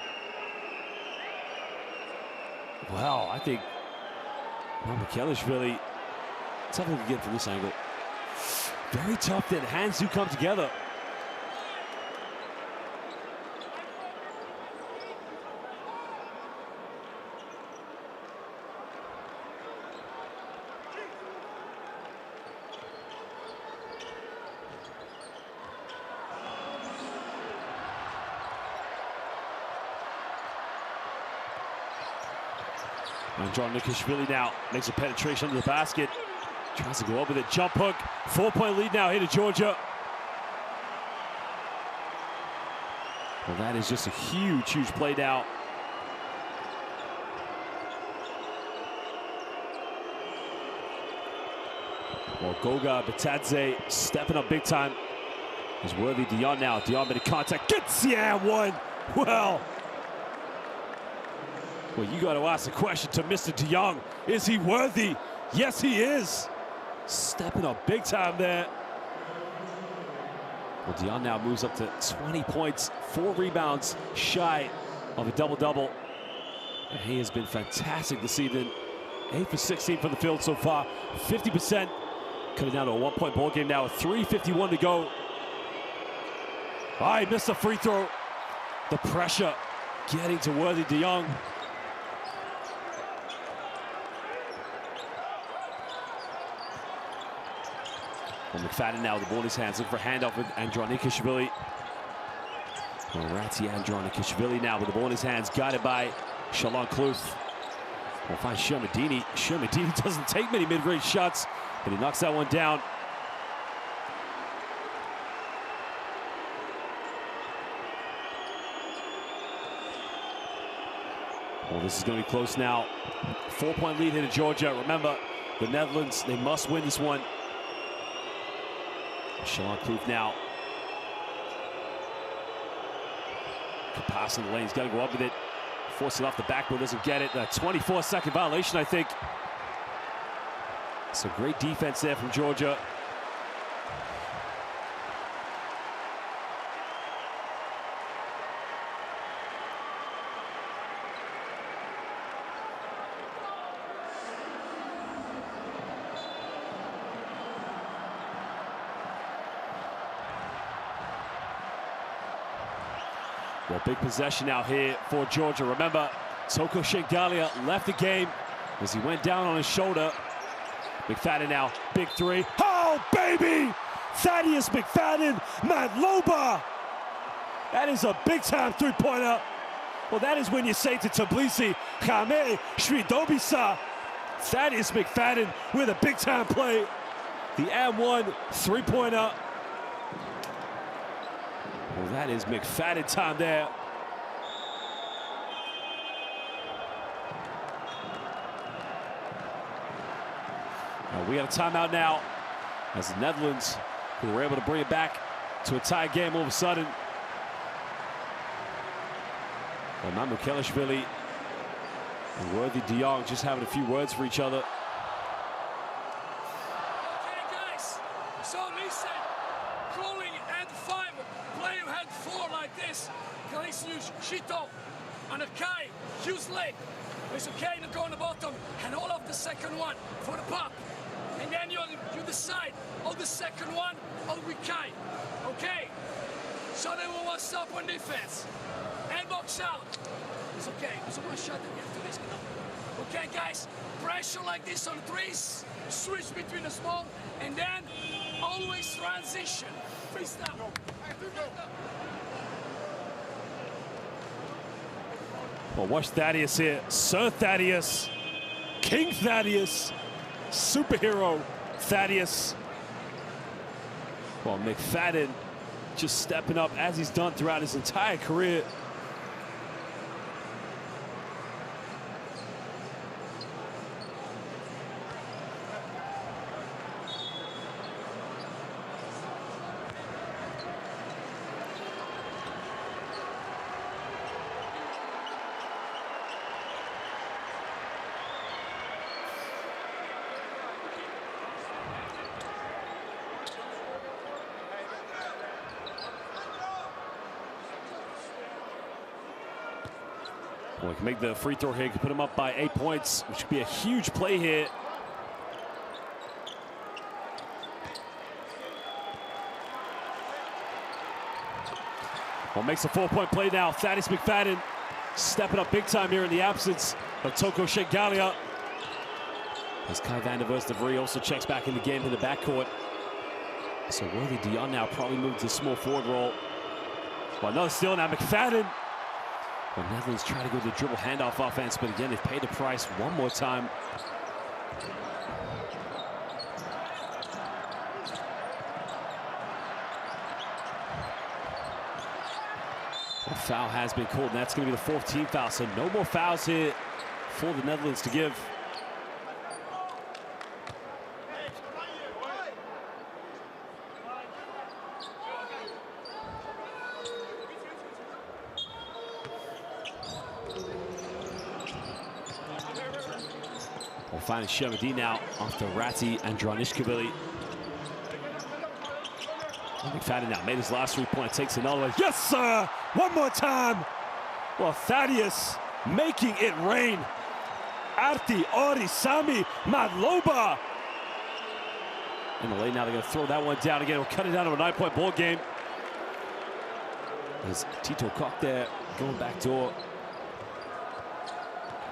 Wow, I think Mukelishvili, let's have a look again from this angle. Very tough that hands do come together. And John Nikishvili now makes a penetration under the basket. Tries to go up with a jump hook. 4-point lead now here to Georgia. Well, that is just a huge, huge play now. Well, Goga Batadze stepping up big time. Is Worthy Dion now. Dion made a contact. Gets the and one. Well, you got to ask the question to Mr. Dion. Is he worthy? Yes, he is. Stepping up big time there. Well, Dion now moves up to 20 points, 4 rebounds, shy of a double-double. And he has been fantastic this evening. 8 for 16 from the field so far, 50%. Coming down to a 1-point ball game now with 3:51 to go. He missed a free throw. The pressure getting to Worthy Dion. Well, McFadden now with the ball in his hands, looking for a handoff with Andronikashvili. Well, Ratzi Andronikashvili now with the ball in his hands, guided by Shalon Kluth. We'll find Shermadini. Shermadini doesn't take many mid-range shots, but he knocks that one down. Well, this is going to be close now. 4-point lead here to Georgia. Remember, the Netherlands, they must win this one. Shalon Kluth now. Could pass in the lane. He's got to go up with it. Force it off the backboard, doesn't get it. A 24-second violation, I think. So great defense there from Georgia. Well, big possession now here for Georgia. Remember, Toko Shengalia left the game as he went down on his shoulder. McFadden now, big three. Oh, baby! Thaddeus McFadden, Madloba! That is a big-time three-pointer. Well, that is when you say to Tbilisi, Khame Shridobisa. Thaddeus McFadden with a big-time play. The and-one three-pointer. Well, that is McFadden time there. We got a timeout now as the Netherlands, who were able to bring it back to a tie game all of a sudden. Well, Mamu Kelishvili and Worthy Dion just having a few words for each other. Okay, guys, so listen, calling hand 5, player hand 4 like this, Kalisius, Shito, and Akai, use leg. It's okay to go on the bottom, and all of the second one for the pop. And then you decide, oh, the second one, oh, we Kai, okay? So then we want to stop on defense. And box out. It's okay, so one shot that we have to risk it. Okay, guys, pressure like this on threes, switch between the small, and then always transition. Freestyle. Well, watch Thaddeus here. Sir Thaddeus, King Thaddeus, superhero Thaddeus. Well, McFadden just stepping up as he's done throughout his entire career. Well, he can make the free throw here, can put him up by 8 points, which could be a huge play here. Well, makes a 4-point play now. Thaddeus McFadden stepping up big time here in the absence of Toko Shengalia. As Kai van der Vrie also checks back in the game in the backcourt. So Worthy Dion now probably moved to small forward role. Well, another steal now, McFadden. The Netherlands try to go to the dribble handoff offense, but again, they've paid the price one more time. A foul has been called, and that's going to be the 4th team foul, so no more fouls here for the Netherlands to give. We'll find Shermadini now after Ratti and Dranishvili. McFadden now made his last 3 points, takes another one. Yes, sir! One more time! Well, Thaddeus making it rain. Arti, Ori, Sami, Madloba. In the lane now, they're going to throw that one down again. We'll cut it down to a 9-point ball game. There's Tito Koch there, going back door.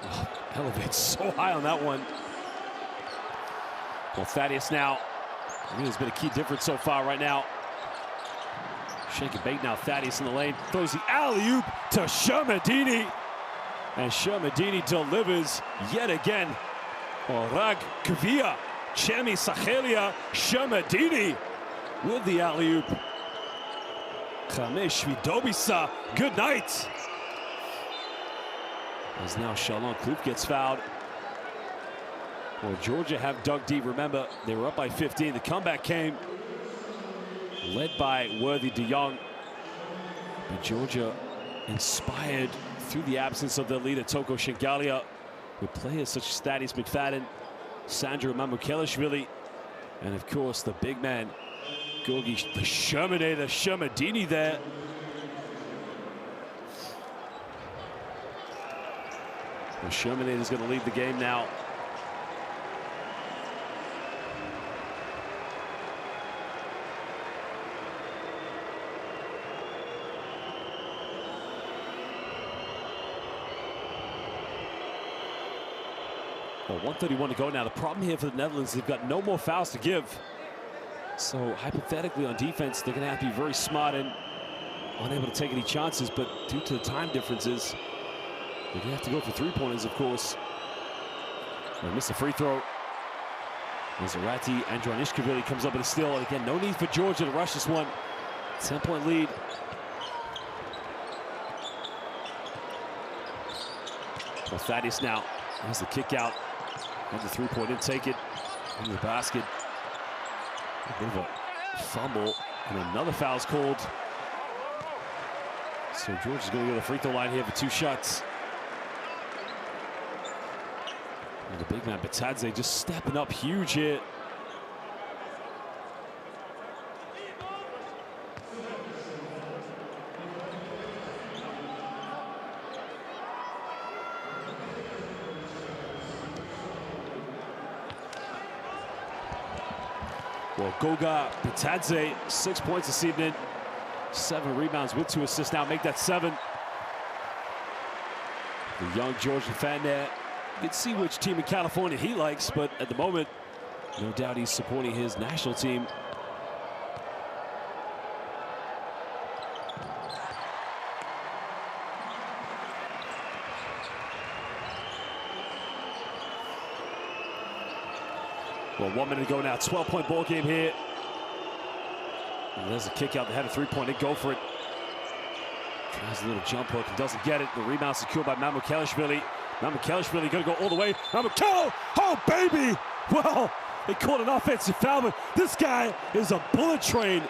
Oh, elevates so high on that one. Well, Thaddeus now, I mean, there's been a key difference so far right now. Shake and bake now, Thaddeus in the lane, throws the alley-oop to Shermadini. And Shermadini delivers yet again. Rag Kvia, Chemi Sachelia, Shermadini with the alley-oop. Chamesh Vidobisa, good night. As now Shalom Kloof gets fouled. Well, Georgia have dug deep. Remember, they were up by 15. The comeback came, led by Worthy de Jong. But Georgia inspired through the absence of their leader, Toko Shengalia, with players such as Thaddeus McFadden, Sandro Mamukelishvili, and of course the big man, Gorgi, the Shermanator, Shermadini there. Well, Shermanator is going to lead the game now. Well, 1:31 to go now. The problem here for the Netherlands, they've got no more fouls to give. So hypothetically on defense, they're going to have to be very smart and unable to take any chances. But due to the time differences, they're going to have to go for three-pointers, of course. They missed a free throw. There's Ratti and Dranishvili comes up with a steal. And again, no need for Georgia to rush this one. 10-point lead. Well, Thaddeus now has the kick out. And the three-point in, take it in the basket. A bit of a fumble, and another foul's called. So Georgia's going to go to the free throw line here for 2 shots. And the big man Batadze just stepping up huge here. Well, Goga Batadze, 6 points this evening, 7 rebounds with 2 assists now, make that 7. The young Georgian fan there, you can see which team in California he likes, but at the moment, no doubt he's supporting his national team. Well, 1 minute to go now, 12-point ball game here. And there's a kick out, they had a three-point, they go for it. Tries a little jump hook and doesn't get it. The rebound secured by Mamukelishvili. Mamukelishvili gonna go all the way. Mamukel, oh baby! Well, they called an offensive foul, but this guy is a bullet train.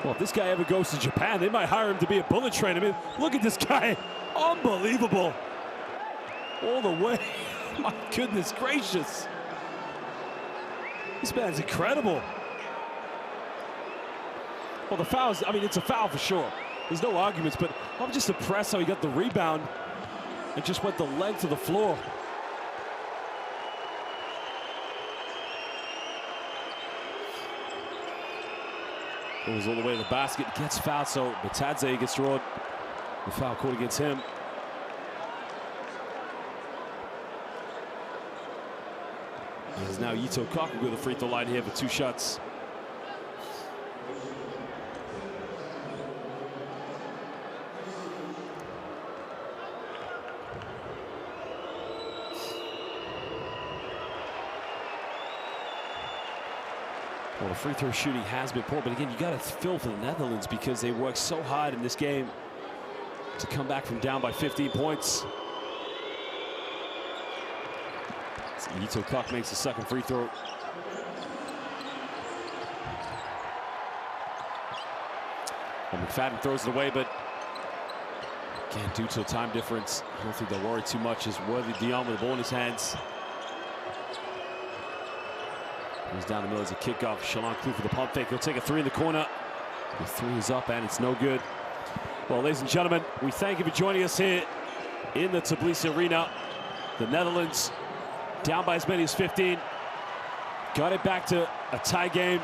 Well, if this guy ever goes to Japan, they might hire him to be a bullet train. I mean, look at this guy, unbelievable. All the way. My goodness gracious. This man's incredible. Well, the fouls, I mean, it's a foul for sure. There's no arguments, but I'm just impressed how he got the rebound and just went the length of the floor. Goes all the way to the basket, gets fouled, so Batadze gets drawn. The foul called against him. There's now Ito Kaku with the free throw line here for 2 shots. Well, the free throw shooting has been poor, but again, you got to feel for the Netherlands because they worked so hard in this game to come back from down by 15 points. Ito Koch makes the second free throw. Well, McFadden throws it away, but Again, due to a time difference, I don't think they'll worry too much as Worthy Dion with the ball in his hands. Goes down the middle as a kickoff. Shalon Klou for the pump fake. He'll take a three in the corner. The three is up and it's no good. Well, ladies and gentlemen, we thank you for joining us here in the Tbilisi Arena. The Netherlands down by as many as 15. Got it back to a tie game.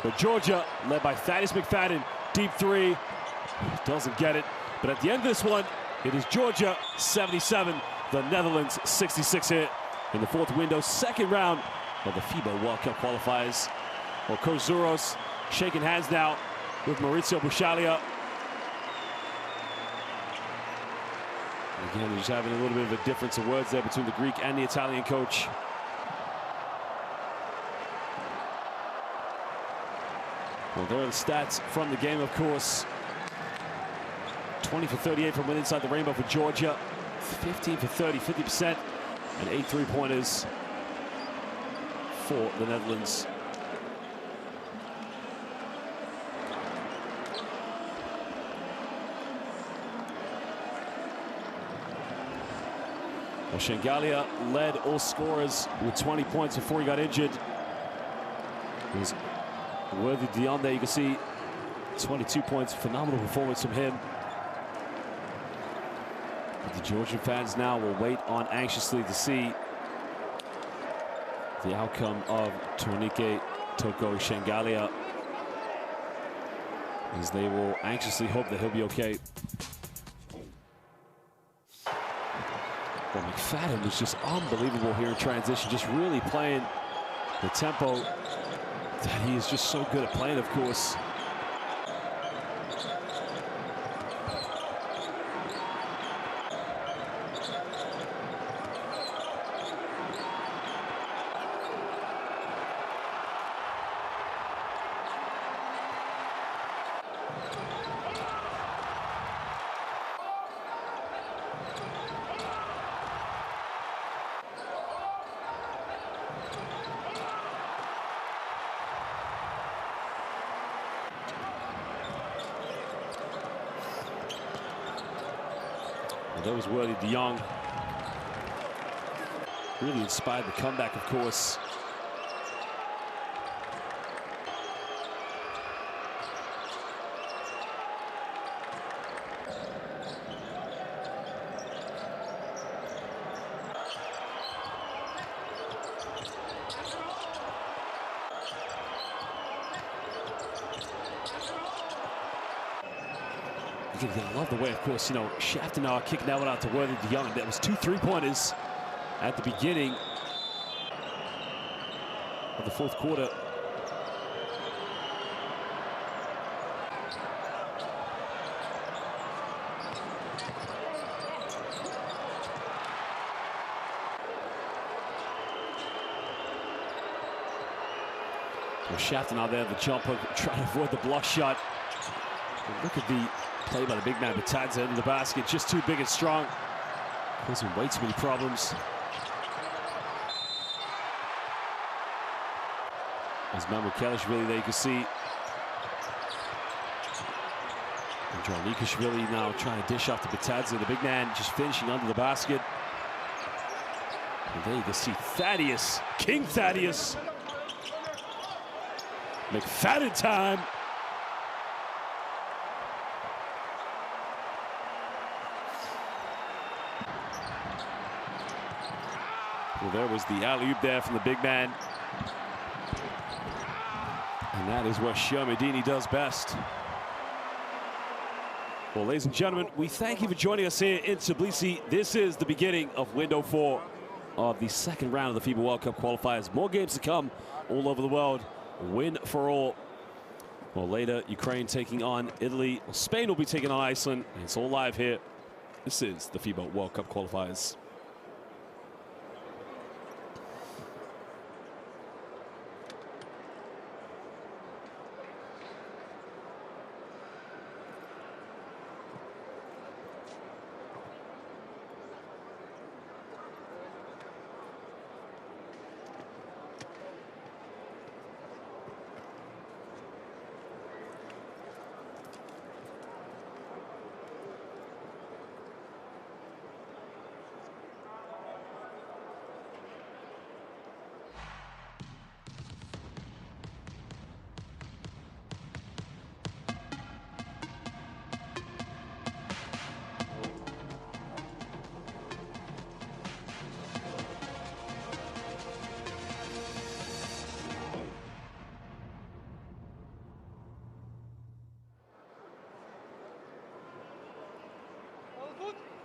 But Georgia, led by Thaddeus McFadden, deep three. Doesn't get it. But at the end of this one, it is Georgia 77, the Netherlands 66 here in the fourth window, second round of the FIBA World Cup qualifiers. Well, Coach Zouros shaking hands now with Maurizio Buscaglia. Again, they're just having a little bit of a difference of words there between the Greek and the Italian coach. Well, there are the stats from the game, of course. 20 for 38 from inside the rainbow for Georgia. 15 for 30, 50%, and 8 3-pointers for the Netherlands. Well, Shengalia led all scorers with 20 points before he got injured. It was Worthy Dion there, you can see 22 points, phenomenal performance from him. But the Georgian fans now will wait on anxiously to see the outcome of Tornike Toko Shengalia, as they will anxiously hope that he'll be okay. Well, McFadden was just unbelievable here in transition, just really playing the tempo that he is just so good at playing, of course. That was Worthy Dion. Really inspired the comeback, of course. I love the way, of course, you know, Shaftenau kicking that one out to Worthy Dion. That was 2 3-pointers at the beginning of the fourth quarter. Well, Shaftenau there, the jump hook, trying to avoid the block shot. But look at the play by the big man Batadze into the basket, just too big and strong. Causing way too many problems. As Mamukelishvili there, you can see Andronikashvili now trying to dish off to Batadze, the big man just finishing under the basket. And there you can see Thaddeus, King Thaddeus. McFadden time. Well, there was the alley-oop there from the big man. And that is what Shermadini does best. Well, ladies and gentlemen, we thank you for joining us here in Tbilisi. This is the beginning of window 4 of the second round of the FIBA World Cup qualifiers. More games to come all over the world. Win for all. Well, later, Ukraine taking on Italy. Spain will be taking on Iceland. And it's all live here. This is the FIBA World Cup qualifiers. good.